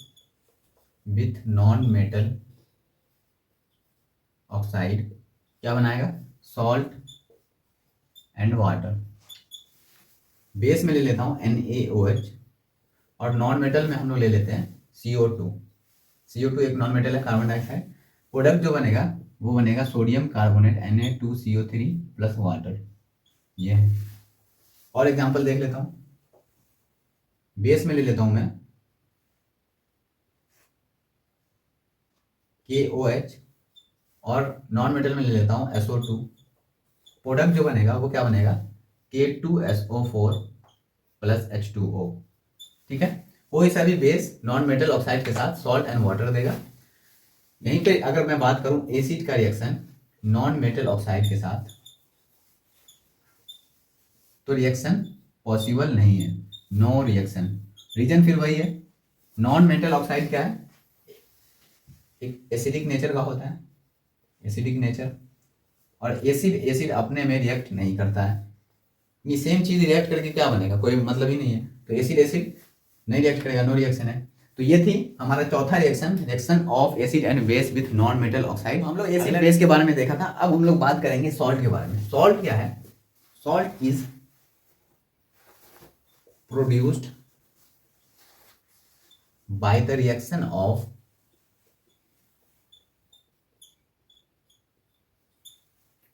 A: with non metal oxide क्या बनाएगा, सॉल्ट एंड वाटर। बेस में ले लेता हूं NaOH और नॉन मेटल में हम लोग ले लेते हैं CO2। CO2 एक नॉन मेटल है, कार्बन डाइऑक्साइड। प्रोडक्ट जो बनेगा वो बनेगा sodium carbonate Na2CO3 plus water. ये है, और एग्जांपल देख लेता हूं। बेस में ले लेता हूं मैं KOH और नॉन मेटल में ले लेता हूं SO2। प्रोडक्ट जो बनेगा वो क्या बनेगा, K2SO4 प्लस H2O। ठीक है, कोई सा भी बेस नॉन मेटल ऑक्साइड के साथ सॉल्ट एंड वाटर देगा। यहीं पे अगर मैं बात करूं एसिड का रिएक्शन नॉन मेटल ऑक्साइड के साथ, तो रिएक्शन पॉसिबल नहीं है, नो रिएक्शन। रीजन फिर वही है, नॉन मेटल ऑक्साइड क्या है, एक एसिडिक नेचर का होता है, एसिडिक नेचर, और एसिड एसिड अपने में रिएक्ट नहीं करता है। ये सेम चीज रिएक्ट करके क्या बनेगा, कोई मतलब ही नहीं है। तो एसिड एसिड नहीं रिएक्ट करेगा, नो रिएक्शन है। तो ये थी हमारा चौथा reaction, reaction of acid and base with non metal oxide. हम लोग एसिड बेस के बारे में देखा था, अब हम लोग बात करेंगे सॉल्ट के बारे में। सॉल्ट क्या है, salt is produced by the reaction of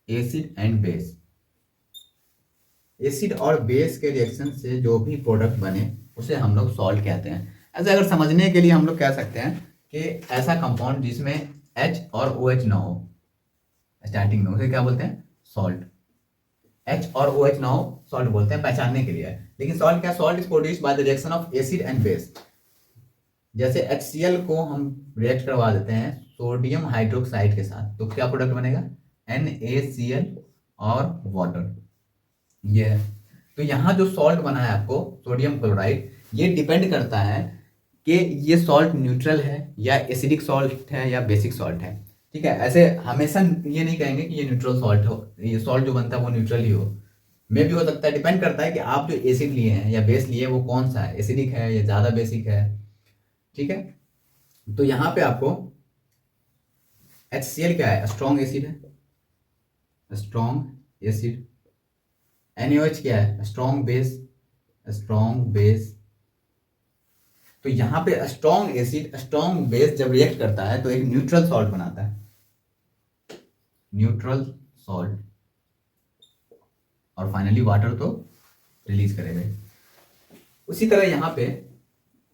A: acid and base. Acid और बेस के रिएक्शन से जो भी प्रोडक्ट बने उसे हम लोग सॉल्ट कहते हैं। ऐसे अगर समझने के लिए हम लोग कह सकते हैं कि ऐसा कंपाउंड जिसमें H और OH ना हो स्टार्टिंग में, उसे क्या बोलते हैं, सॉल्ट। H और OH ना हो, सॉल्ट बोलते हैं, पहचानने के लिए। लेकिन सॉल्ट क्या, salt is produced by the reaction of acid and base. जैसे HCl को हम रिएक्ट करवा देते हैं सोडियम हाइड्रोक्साइड के साथ, तो क्या प्रोडक्ट बनेगा, NaCl और वाटर, ये है। तो यहाँ जो सॉल्ट बना है आपको सोडियम क्लोराइड, ये डिपेंड करता है कि ये सॉल्ट न्यूट्रल है या एसिडिक सॉल्ट है या बेसिक सॉल्ट है, ठीक है। ऐसे हमेशा ये नहीं कहेंगे कि ये न्यूट्रल सॉल्ट हो, ये सॉल्ट जो बनता है वो न्यूट्रल ही हो, मे भी हो सकता है, डिपेंड करता है कि आप जो एसिड लिए हैं या बेस लिए वो कौन सा है, एसिडिक है या ज़्यादा बेसिक है, ठीक है। तो यहाँ पे आपको HCl क्या है, स्ट्रॉन्ग एसिड है, स्ट्रॉन्ग एसिड। NaOH क्या है, स्ट्रॉन्ग बेस, स्ट्रॉन्ग बेस। तो यहाँ पे स्ट्रॉन्ग एसिड स्ट्रॉन्ग बेस जब रिएक्ट करता है तो एक न्यूट्रल सॉल्ट बनाता है, न्यूट्रल सॉल्ट, और फाइनली वाटर तो रिलीज करेगा। उसी तरह यहाँ पे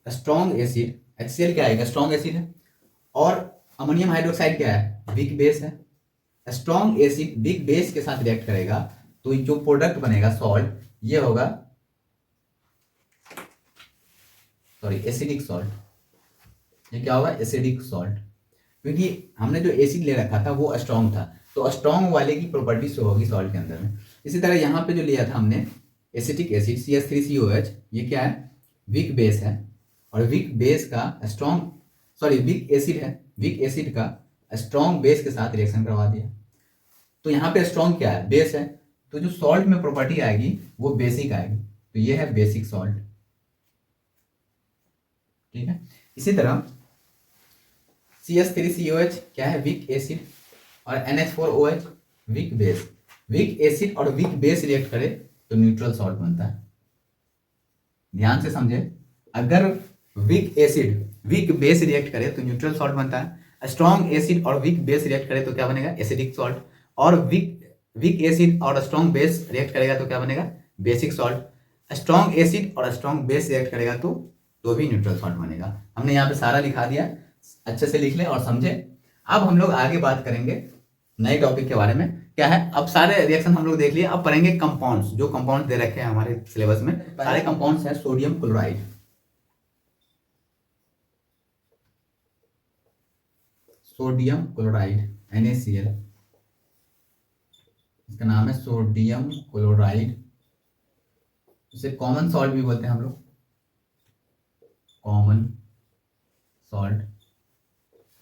A: स्ट्रॉन्ग एसिड HCl क्या आएगा, स्ट्रॉन्ग एसिड है, और अमोनियम हाइड्रोक्साइड क्या है, वीक बेस है। स्ट्रॉन्ग एसिड वीक बेस के साथ रिएक्ट करेगा तो जो प्रोडक्ट बनेगा सॉल्ट, ये होगा एसिडिक सॉल्ट। ये क्या होगा, एसिडिक सॉल्ट, क्योंकि हमने जो एसिड ले रखा था वो स्ट्रॉन्ग था, तो स्ट्रॉन्ग वाले की प्रॉपर्टी शो होगी सॉल्ट के अंदर में। इसी तरह यहाँ पे जो लिया था हमने एसिटिक एसिड CH3COH, ये क्या है, वीक बेस है, और वीक बेस का वीक एसिड है, वीक एसिड का स्ट्रॉन्ग बेस के साथ रिएक्शन करवा दिया। तो यहाँ पे स्ट्रॉन्ग क्या है, बेस है, तो जो सॉल्ट में प्रॉपर्टी आएगी वो बेसिक आएगी, तो ये है बेसिक सॉल्ट, ठीक है। इसी तरह CH3COH क्या है, वीक एसिड, और NH4OH weak base. Weak acid और वीक बेस रिएक्ट करे तो न्यूट्रल सॉल्ट बनता है। ध्यान से समझे, अगर weak acid weak base react करे तो न्यूट्रल सॉल्ट बनता है, स्ट्रॉन्ग एसिड और वीक बेस रिएक्ट करे तो क्या बनेगा, एसिडिक सॉल्ट, और वीक एसिड और स्ट्रॉन्ग बेस रिएक्ट करेगा तो क्या बनेगा, बेसिक सॉल्ट। स्ट्रॉन्ग एसिड और स्ट्रॉन्ग बेस रिएक्ट करेगा तो भी न्यूट्रल सॉल्ट बनेगा। हमने यहाँ पे सारा लिखा दिया, अच्छे से लिख लें और समझे। अब हम लोग आगे बात करेंगे नए टॉपिक के बारे में, क्या है, अब सारे रिएक्शन हम लोग देख लिए, अब पढ़ेंगे कंपाउंड्स, जो कंपाउंड दे रखे हैं हमारे सिलेबस में, सारे कंपाउंड्स हैं। Sodium chloride, sodium chloride NaCl, इसका नाम है सोडियम क्लोराइड, इसे कॉमन सॉल्ट भी बोलते हैं हम लोग, कॉमन सॉल्ट,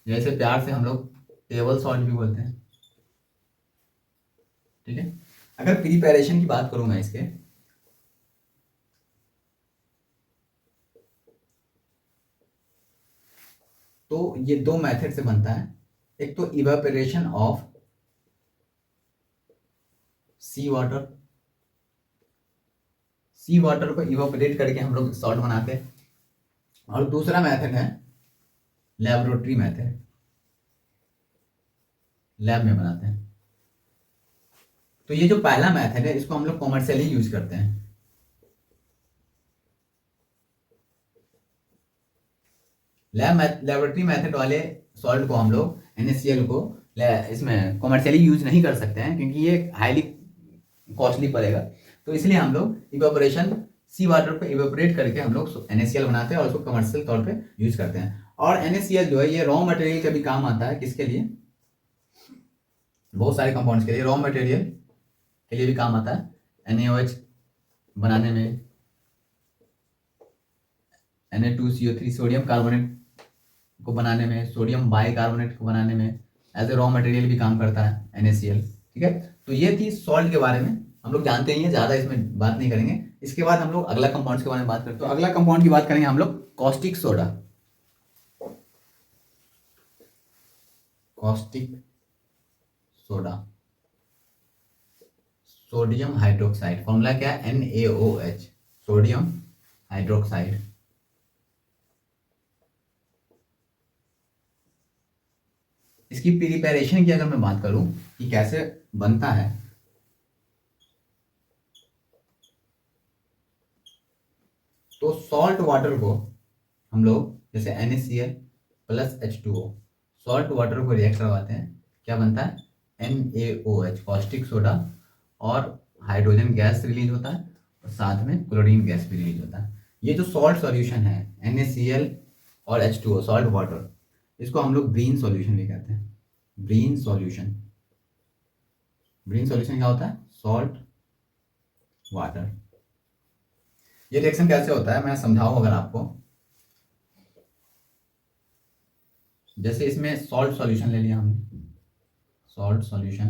A: जैसे प्यार से हम लोग टेबल सॉल्ट भी बोलते हैं, ठीक है। अगर प्रिपरेशन की बात करूं मैं इसके, तो ये दो मेथड से बनता है। एक तो evaporation of sea water, sea water को इवेपोरेट करके हम लोग सॉल्ट बनाते हैं, और दूसरा मेथड है लेबोरेटरी मेथड, लैब में बनाते हैं। तो ये जो पहला मेथड है इसको हम लोग कॉमर्शियली यूज करते हैं। लेबोरेटरी मेथड वाले सॉल्ट को हम लोग NaCl को इसमें कॉमर्शियली यूज नहीं कर सकते हैं, क्योंकि ये हाईली कॉस्टली पड़ेगा। तो इसलिए हम लोग इवेपोरेशन सी वाटर पे इवेपोरेट करके हम लोग NaCl बनाते हैं और उसको कमर्शियल तौर पे यूज करते हैं। और NaCl जो है ये रॉ मटेरियल का भी काम आता है, किसके लिए, बहुत सारे कंपाउंड्स के लिए रॉ मटेरियल के लिए भी काम आता है। NaOH बनाने में, Na2CO3 सोडियम कार्बोनेट को बनाने में, सोडियम बाइकार्बोनेट को बनाने में एज ए रॉ मटेरियल भी काम करता है NaCl, ठीक है। तो ये थी सॉल्ट के बारे में, हम लोग जानते ही हैं, ज़्यादा इसमें बात नहीं करेंगे। इसके बाद हम लोग अगला कंपाउंड्स के बारे में बात करते हैं। तो अगला कंपाउंड की बात करेंगे हम लोग caustic soda, caustic soda, sodium hydroxide, formula क्या है, NaOH, सोडियम हाइड्रोक्साइड। इसकी प्रिपरेशन की अगर मैं बात करूं कि कैसे बनता है, तो सॉल्ट वाटर को हम लोग जैसे NaCl plus H2O, salt water को रिएक्ट करवाते हैं, क्या बनता है NaOH, कॉस्टिक सोडा, और हाइड्रोजन गैस रिलीज होता है, और साथ में क्लोरीन गैस भी रिलीज होता है। ये जो सॉल्ट सॉल्यूशन है NaCl और H2O सॉल्ट वाटर, इसको हम लोग ब्रीन सॉल्यूशन भी कहते हैं। ब्रीन सॉल्यूशन, ब्रीन सॉल्यूशन क्या होता है? Salt water. ये रिएक्शन कैसे होता है मैं समझाऊं अगर आपको। जैसे इसमें सॉल्ट सॉल्यूशन ले लिया हमने, सॉल्ट सॉल्यूशन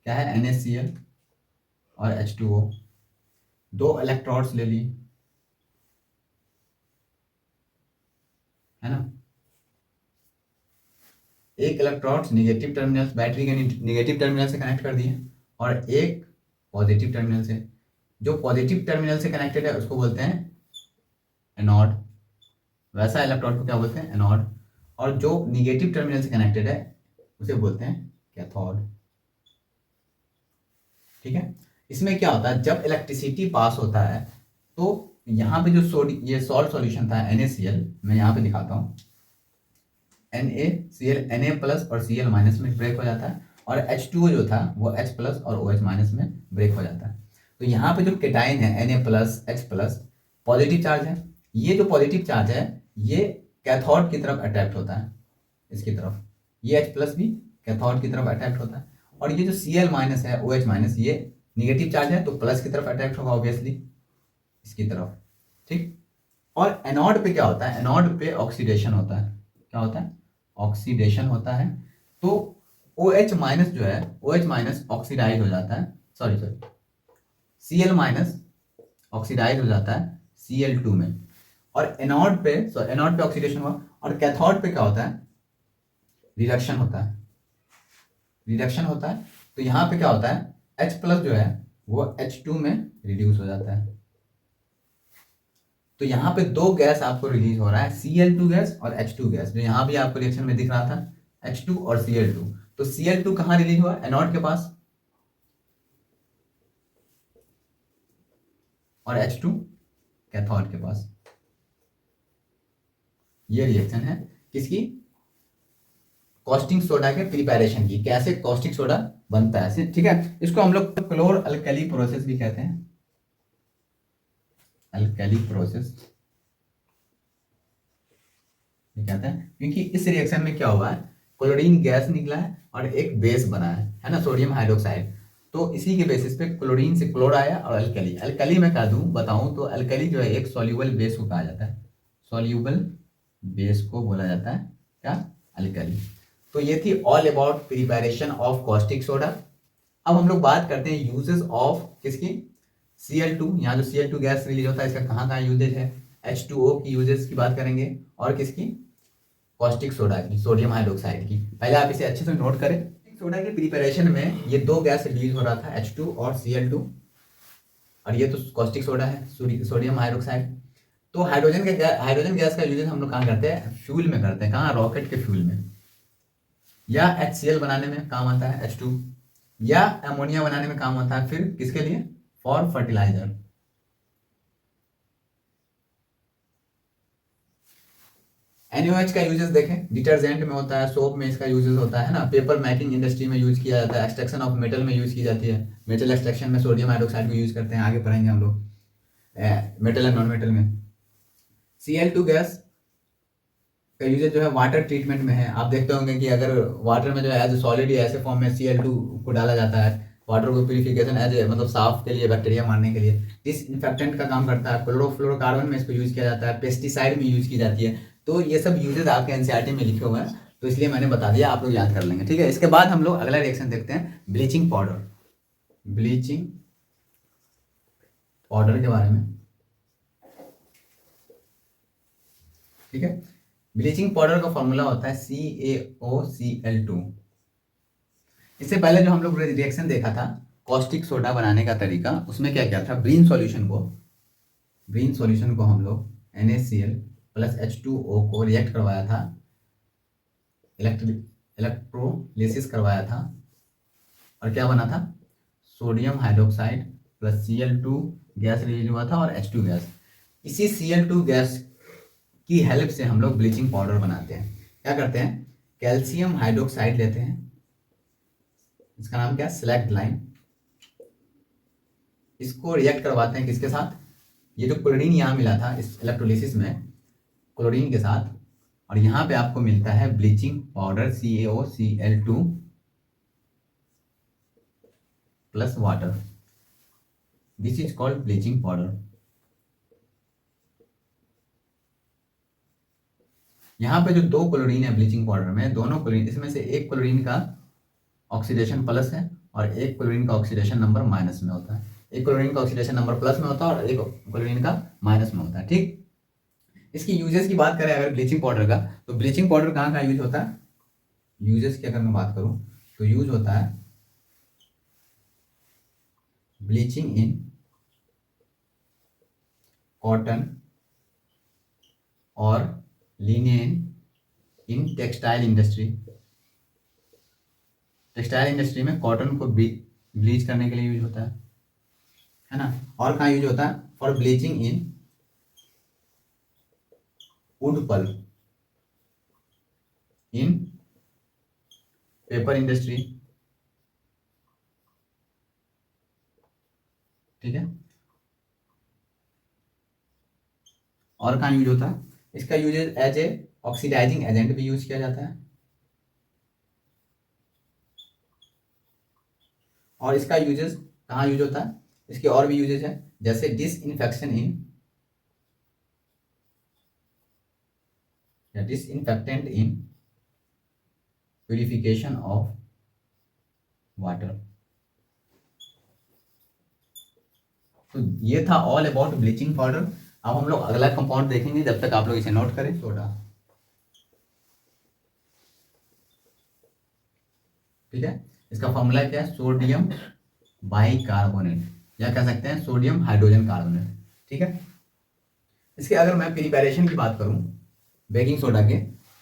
A: क्या है? NaCl और H2O, दो इलेक्ट्रोड्स ले ली, है ना। एक इलेक्ट्रोड्स निगेटिव टर्मिनल, बैटरी के निगेटिव टर्मिनल से कनेक्ट कर दिए, और एक पॉजिटिव टर्मिनल से। जो पॉजिटिव टर्मिनल से कनेक्टेड है उसको बोलते हैं एनोड, वैसा इलेक्ट्रोड को क्या बोलते हैं? एनोड। और जो निगेटिव टर्मिनल से कनेक्टेड है उसे बोलते हैं कैथोड। ठीक है। इसमें क्या होता है, जब इलेक्ट्रिसिटी पास होता है तो यहाँ पे जो ये सॉल्ट सॉल्यूशन था NaCl, मैं यहाँ पे दिखाता हूँ, NaCl Na प्लस और Cl माइनस में ब्रेक हो जाता है, और H2O जो था वो H प्लस और OH माइनस में ब्रेक हो जाता है। तो यहाँ पे जो केटाइन है Na plus H plus positive charge है, ये जो पॉजिटिव चार्ज है ये कैथोड की तरफ अट्रैक्ट होता है, इसकी तरफ। ये H प्लस भी कैथोड की तरफ अट्रैक्ट होता है, और ये जो Cl माइनस है OH माइनस, ये निगेटिव चार्ज है तो प्लस की तरफ अट्रैक्ट होगा ऑब्वियसली, इसकी तरफ। ठीक। और एनोड पे क्या होता है? एनोड पे ऑक्सीडेशन होता है। क्या होता है? ऑक्सीडेशन होता है। तो OH माइनस जो है, OH माइनस ऑक्सीडाइज हो जाता है, सॉरी Cl माइनस ऑक्सीडाइज हो जाता है Cl2 में, और एनोड पे ऑक्सीडेशन हुआ। और कैथोड पे क्या होता है? रिडक्शन होता है, रिडक्शन होता है। तो यहाँ पे क्या होता है? H प्लस जो है वो H2 में रिड्यूस हो जाता है। तो यहाँ पे दो गैस आपको रिलीज हो रहा है, Cl2 गैस और H2 गैस, जो यहाँ भी आपको रिएक्शन में दिख रहा था, H2 और Cl2। तो Cl2 कहाँ रिलीज हुआ? एनोड के पास, और H2 कैथोड के पास। ये रिएक्शन है किसकी? कॉस्टिक सोडा के प्रिपरेशन की, कैसे कॉस्टिक सोडा बनता है। ठीक है। इसको हम लोग क्लोर अल्कली प्रोसेस भी कहते हैं, अल्कली प्रोसेस कहते हैं, क्योंकि इस रिएक्शन में क्या हुआ है, क्लोरीन गैस निकला है और एक बेस बना है ना, सोडियम हाइड्रोक्साइड। तो इसी के बेसिस पे क्लोरीन से क्लोर आया, और अल्कली, अल्कली मैं कह दूं बताऊं तो अल्कली जो है एक सॉल्यूबल बेस को कहा जाता है, सॉल्यूबल बेस को बोला जाता है क्या? अल्कली। तो ये थी all about preparation of caustic soda. अब हम लोग बात करते हैं यूजेस ऑफ किसकी? Cl2। यहाँ जो Cl2 गैस रिलीज होता है इसका कहाँ कहाँ यूजेज है? H2O की यूजेस की बात करेंगे, और किसकी? कॉस्टिक सोडा की, सोडियम हाइड्रोक्साइड की। पहले आप इसे अच्छे से नोट करें। सोडा के प्रिपरेशन में ये दो गैस रिलीज हो रहा था, H2 और Cl2, और ये तो कॉस्टिक सोडा है, सोडियम हाइड्रोक्साइड। तो हाइड्रोजन गैस का यूजेस हम लोग कहाँ करते हैं? फ्यूल में करते हैं। कहाँ? रॉकेट के फ्यूल में, या HCl बनाने में काम आता है H2, या अमोनिया बनाने में काम आता है। फिर किसके लिए? For fertiliser. NaOH का यूजेस देखें, डिटर्जेंट में होता है, सोप में इसका यूजेस होता है ना, पेपर मेकिंग इंडस्ट्री में यूज किया जाता है, एक्सट्रैक्शन ऑफ मेटल में यूज की जाती है, मेटल एक्सट्रैक्शन में सोडियम हाइड्रोक्साइड को यूज करते हैं, आगे पढ़ेंगे हम लोग मेटल एंड नॉन मेटल में। Cl2 गैस का यूजेस जो है वाटर ट्रीटमेंट में है। आप देखते होंगे कि अगर वाटर में जो है एज सॉलिड या ऐसे फॉर्म में Cl2 को डाला जाता है, वाटर को प्यूरिफिकेशन एज मतलब साफ के लिए, बैक्टीरिया मारने के लिए, डिसइंफेक्टेंट का काम करता है, क्लोरोफ्लोरोकार्बन में इसको यूज किया जाता है, पेस्टिसाइड में यूज की जाती है। तो ये सब यूजेज आपके एनसीईआरटी में लिखे हुए हैं, तो इसलिए मैंने बता दिया, आप लोग याद कर लेंगे। ठीक है। इसके बाद हम लोग अगला रिएक्शन देखते हैं, ब्लीचिंग पाउडर, ब्लीचिंग पाउडर के बारे में। ठीक है। ब्लीचिंग पाउडर का फॉर्मूला होता है CaOCl2। इससे पहले जो हम लोग रिएक्शन देखा था कॉस्टिक सोडा बनाने का तरीका, उसमें क्या क्या था? ब्रीन सॉल्यूशन को हम लोग NaCl प्लस H2O को रिएक्ट करवाया था, इलेक्ट्रोलिसिस करवाया था, और क्या बना था? Sodium hydroxide plus Cl2 gas release हुआ था, और H2 गैस। इसी Cl2 गैस की हेल्प से हम लोग ब्लीचिंग पाउडर बनाते हैं। क्या करते हैं? कैल्शियम हाइड्रोक्साइड लेते हैं, इसका नाम क्या है? Slaked lime. इसको रिएक्ट करवाते हैं किसके साथ, ये जो क्लोरीन यहाँ मिला था इस इलेक्ट्रोलिसिस में क्लोरीन के साथ, और यहाँ पे आपको मिलता है bleaching powder CaOCl2 plus water, this is called bleaching powder. यहाँ पे जो दो क्लोरीन है ब्लीचिंग पाउडर में, दोनों क्लोरीन, इसमें से एक क्लोरीन का ऑक्सीडेशन प्लस है और एक क्लोरीन का ऑक्सीडेशन नंबर माइनस में होता है, एक क्लोरीन का ऑक्सीडेशन नंबर प्लस में होता है और एक क्लोरीन का माइनस में होता है। ठीक, इसकी यूजेस की बात करें अगर ब्लीचिंग पाउडर का, तो ब्लीचिंग पाउडर कहाँ कहाँ यूज होता है, यूजेस की अगर मैं बात करूँ तो यूज होता है ब्लीचिंग इन कॉटन और linen in textile industry, textile industry में कॉटन को ब्लीच करने के लिए यूज होता है ना। और कहाँ यूज होता है, for bleaching in wood pulp in paper industry. ठीक है, और कहाँ यूज होता है, इसका use as a oxidising agent भी यूज किया जाता है, और इसका यूजेस कहाँ यूज होता है, इसके और भी यूजेस है जैसे डिसइंफेक्शन इन या disinfectant in purification of water. तो ये था ऑल अबाउट ब्लीचिंग पाउडर। अब हम लोग अगला कंपाउंड देखेंगे, जब तक आप लोग इसे नोट करें। सोडा, ठीक है, इसका फॉर्मूला क्या है, सोडियम बाइकार्बोनेट, या कह सकते हैं सोडियम हाइड्रोजन कार्बोनेट। ठीक है, इसके अगर मैं प्रिपरेशन की बात करूं बेकिंग सोडा के,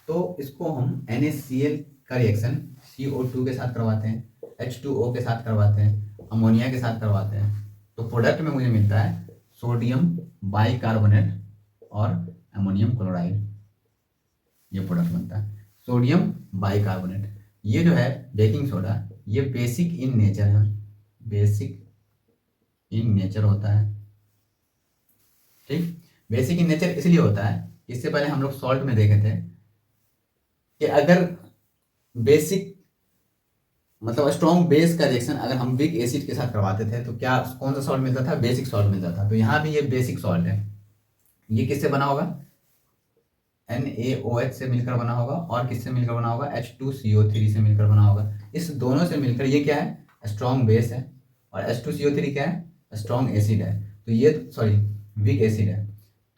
A: तो इसको हम NaCl का रिएक्शन CO2 के साथ करवाते हैं, H2O के साथ करवाते हैं, अमोनिया के साथ करवाते हैं, तो प्रोडक्ट में मुझे मिलता है सोडियम बाइकार्बोनेट और अमोनियम क्लोराइड, ये प्रोडक्ट बनता है सोडियम बाइकार्बोनेट। ये जो है बेकिंग सोडा, ये बेसिक इन नेचर है, बेसिक इन नेचर होता है। ठीक, बेसिक इन नेचर इसलिए होता है, इससे पहले हम लोग सॉल्ट में देखे थे कि अगर बेसिक मतलब स्ट्रॉन्ग बेस का रिएक्शन अगर हम वीक एसिड के साथ करवाते थे तो क्या कौन सा सॉल्ट मिलता था, बेसिक सॉल्ट मिलता था। तो यहाँ भी ये बेसिक सॉल्ट है, ये किससे बना होगा, NaOH से मिलकर बना होगा, और किससे मिलकर बना होगा, H2CO3 से मिलकर बना होगा। इस दोनों से मिलकर ये क्या है, स्ट्रॉन्ग बेस है, और H2CO3 क्या है, स्ट्रॉन्ग एसिड है। तो ये सॉरी वीक एसिड है।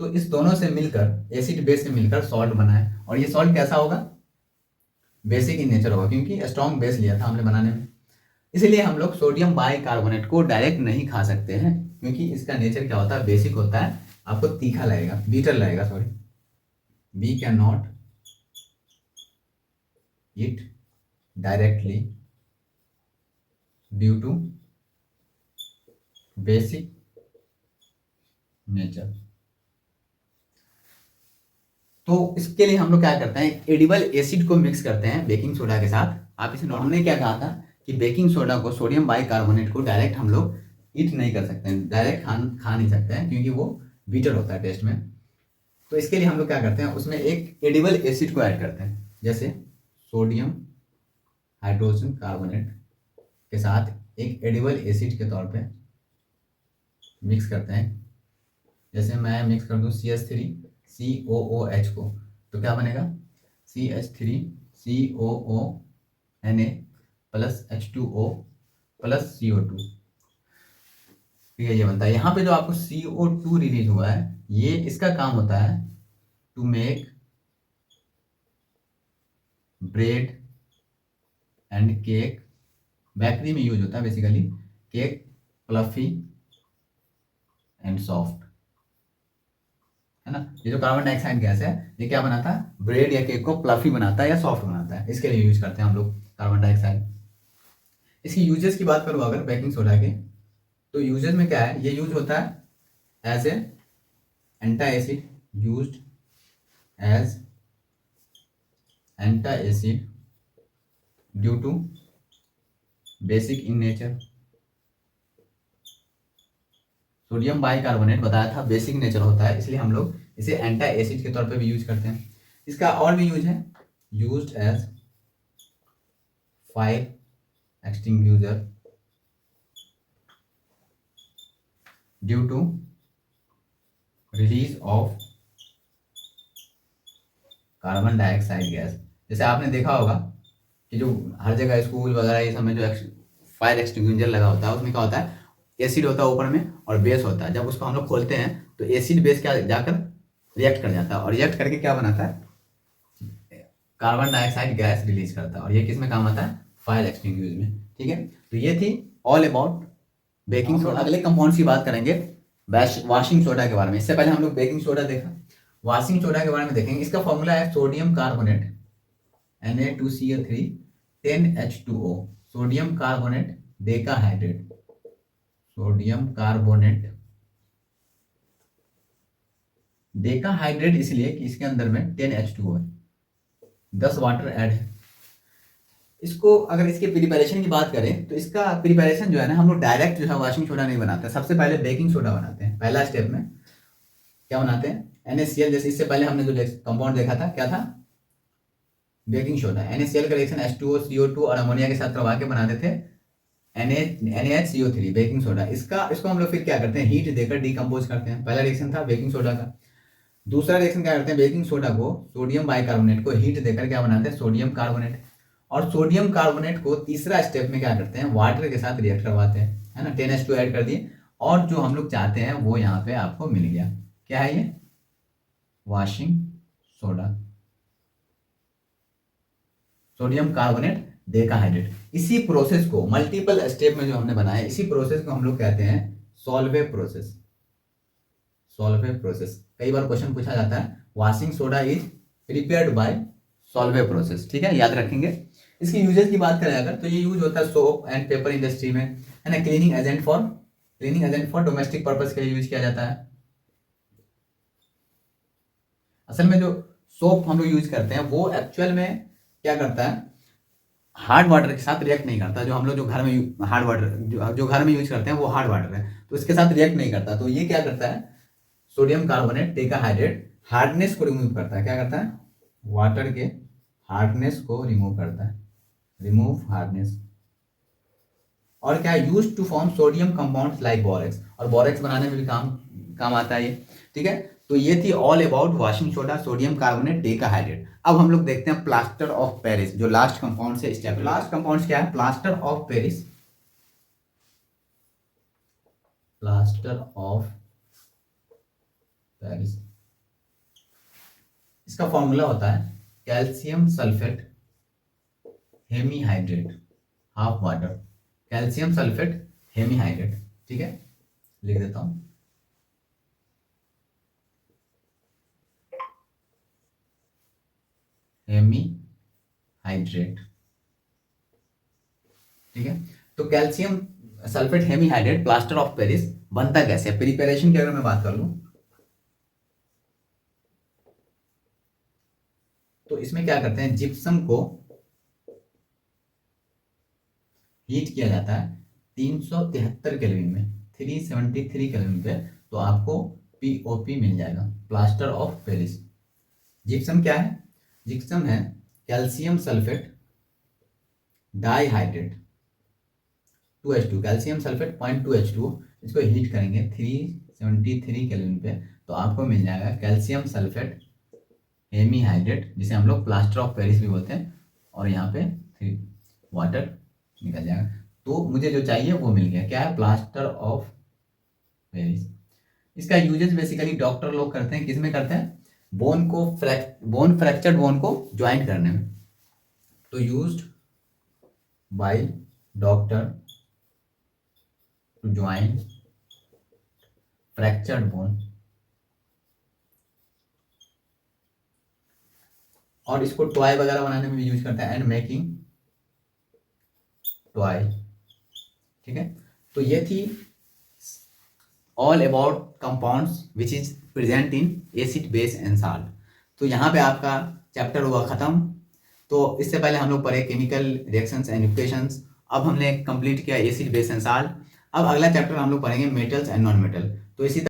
A: तो इस दोनों से मिलकर एसिड बेस से मिलकर सॉल्ट बना है, और ये सॉल्ट कैसा होगा, बेसिक इन नेचर होगा, क्योंकि स्ट्रॉन्ग बेस लिया था हमने बनाने में। इसलिए हम लोग सोडियम बाइकार्बोनेट को डायरेक्ट नहीं खा सकते हैं, क्योंकि इसका नेचर क्या होता है, बेसिक होता है, आपको तीखा लगेगा, बीटर लगेगा, sorry, we cannot eat directly due to basic nature। तो इसके लिए हम लोग क्या करते हैं, एडिबल एसिड को मिक्स करते हैं बेकिंग सोडा के साथ। आप इसे हमने क्या कहा था कि बेकिंग सोडा को, सोडियम बाइकार्बोनेट को डायरेक्ट हम लोग ईट नहीं कर सकते हैं, डायरेक्ट खा नहीं सकते हैं, क्योंकि वो बीटर होता है टेस्ट में। तो इसके लिए हम लोग क्या करते हैं, उसमें एक एडिबल एसिड को ऐड करते हैं, जैसे सोडियम हाइड्रोजन कार्बोनेट के साथ एक एडिबल एसिड के तौर पे मिक्स करते हैं। जैसे मैं मिक्स कर दूं CH3COOH को, तो क्या बनेगा, CH3COONA plus H2O plus CO2। ठीक है, ये बनता है। यहाँ पे जो आपको CO2 रिलीज हुआ है, ये इसका काम होता है to make bread and cake, bakery में यूज होता है basically, cake fluffy and soft, है ना। ये जो कार्बन डाइऑक्साइड गैस है, ये क्या बनाता है, ब्रेड या केक को फ्लफी बनाता है या सॉफ्ट बनाता है, इसके लिए यूज करते हैं हम लोग कार्बन डाइऑक्साइड। इसकी यूजेस की बात करूँ अगर बेकिंग सोडा के, तो यूजेस में क्या है, ये यूज होता है as a antacid, used as antacid due to basic in nature, sodium bicarbonate बताया था बेसिक नेचर होता है, इसलिए हम लोग इसे एंटी एसिड के तौर पे भी यूज करते हैं। इसका और भी यूज है, used as fire extinguisher due to release of carbon dioxide gas. जैसे आपने देखा होगा कि जो हर जगह स्कूल वगैरह ये सब में जो फायर एक्सटिंग्विशर लगा होता है उसमें क्या होता है, एसिड होता है ऊपर में और बेस होता है। जब उसको हम लोग खोलते हैं तो एसिड बेस क्या जाकर रिएक्ट कर जाता है और रिएक्ट करके क्या बनाता है, कार्बन डाइऑक्साइड गैस रिलीज करता है, और ये किस में काम आता है, फायर एक्सटिंग्विशर में। ठीक है, तो ये थी ऑल अबाउट बेकिंग सोडा। अगले कंपाउंड्स की बात करेंगे वाशिंग सोडा के बारे में। इससे पहले हम लोग बेकिंग सोडा देखा, वाशिंग सोडा के बारे में देखेंगे। इसका फॉर्मूला है sodium carbonate Na2Cl3 10H2O, sodium carbonate decahydrate, sodium carbonate decahydrate इसलिए कि इसके अंदर में 10H2O है, 10 वाटर ऐड है। इसको अगर इसके प्रिपरेशन की बात करें तो इसका प्रिपरेशन जो है ना, हम लोग डायरेक्ट जो है वाशिंग सोडा नहीं बनाते, सबसे पहले बेकिंग सोडा बनाते हैं। पहला स्टेप में क्या बनाते हैं, NaCl। जैसे इससे पहले हमने जो कंपाउंड देखा था क्या था, बेकिंग सोडा। NaCl का रिएक्शन H2O CO2 और अमोनिया के साथ करवा के बनाते थे NaHCO3 बेकिंग सोडा। इसको हम लोग फिर क्या करते हैं, हीट देकर डिकम्पोज करते हैं। पहला रिएक्शन था बेकिंग सोडा का। दूसरा रिएक्शन क्या करते हैं, बेकिंग सोडा को सोडियम बाइकार्बोनेट को हीट देकर क्या बनाते हैं, सोडियम कार्बोनेट। और सोडियम कार्बोनेट को तीसरा स्टेप में क्या करते हैं, वाटर के साथ रिएक्ट करवाते हैं, है ना। 10H2 ऐड कर दिए और जो हम लोग चाहते हैं वो यहाँ पे आपको मिल गया। क्या है ये, washing soda, sodium carbonate decahydrate. इसी प्रोसेस को मल्टीपल स्टेप में जो हमने बनाया, इसी प्रोसेस को हम लोग कहते हैं सॉल्वे प्रोसेस। सॉल्वे प्रोसेस कई बार क्वेश्चन पूछा जाता है, washing soda is prepared by Solvay process. ठीक है, याद रखेंगे। इसकी यूजेस की बात करें अगर, तो ये यूज होता है सोप एंड पेपर इंडस्ट्री में, है ना। Cleaning agent for domestic purpose के लिए यूज किया जाता है। असल में जो सोप हम लोग यूज करते हैं वो एक्चुअल में क्या करता है, हार्ड वाटर के साथ रिएक्ट नहीं करता। जो हम लोग जो घर में हार्ड वाटर जो घर में यूज करते हैं वो हार्ड वाटर है, तो इसके साथ रिएक्ट नहीं करता। तो ये क्या करता है, सोडियम कार्बोनेट डेकाहाइड्रेट हार्डनेस को रिमूव करता है। क्या करता है, वाटर के हार्डनेस को रिमूव करता है, रिमूव हार्डनेस। और क्या, use to form sodium compounds like borax, और बोरेक्स बनाने में भी काम आता है ये। ठीक है, तो ये थी all about washing soda, sodium carbonate decahydrate. अब हम लोग देखते हैं प्लास्टर ऑफ पेरिस, जो लास्ट कंपाउंड से स्टेप। लास्ट कंपाउंड क्या है, plaster of Paris. Plaster of Paris, इसका फॉर्मूला होता है calcium sulphate hemihydrate half water, calcium sulphate hemihydrate. ठीक है, लिख देता हूं, हेमीहाइड्रेट। ठीक है, तो calcium sulphate hemihydrate plaster of Paris बनता कैसे, प्रिपरेशन की अगर मैं बात कर लूं तो इसमें क्या करते हैं, जिप्सम को हीट किया जाता है 373 केल्विन में, 373 केल्विन पे, तो आपको POP मिल जाएगा, प्लास्टर ऑफ पेरिस। जिप्सम क्या है, जिप्सम है calcium sulphate dihydrate 2H2, calcium sulphate 0.2H2। इसको हीट करेंगे 373 केल्विन पे, तो आपको मिल जाएगा कैल्शियम सल्फेट हेमीहाइड्रेट, जिसे हम लोग प्लास्टर ऑफ पेरिस भी बोलते हैं, और यहाँ पे वाटर निकल जाएगा। तो मुझे जो चाहिए वो मिल गया, क्या है, प्लास्टर ऑफ पेरिस। इसका यूजेस बेसिकली डॉक्टर लोग करते हैं, किसमें करते हैं, फ्रैक्चर्ड बोन को ज्वाइंट करने में। तो used by doctor to join fractured bone, और इसको टॉय वगैरह बनाने में भी यूज करते हैं, एंड मेकिंग टॉय। ठीक है, तो ये थी all about compounds which is present in acid base and salt. तो यहाँ पे आपका चैप्टर हुआ खत्म। तो इससे पहले हम लोग पढ़े केमिकल रिएक्शंस एंड इक्वेशंस, अब हमने कंप्लीट किया एसिड बेस एंड साल्ट। अब अगला चैप्टर हम लोग पढ़ेंगे मेटल्स एंड नॉन मेटल। तो इसी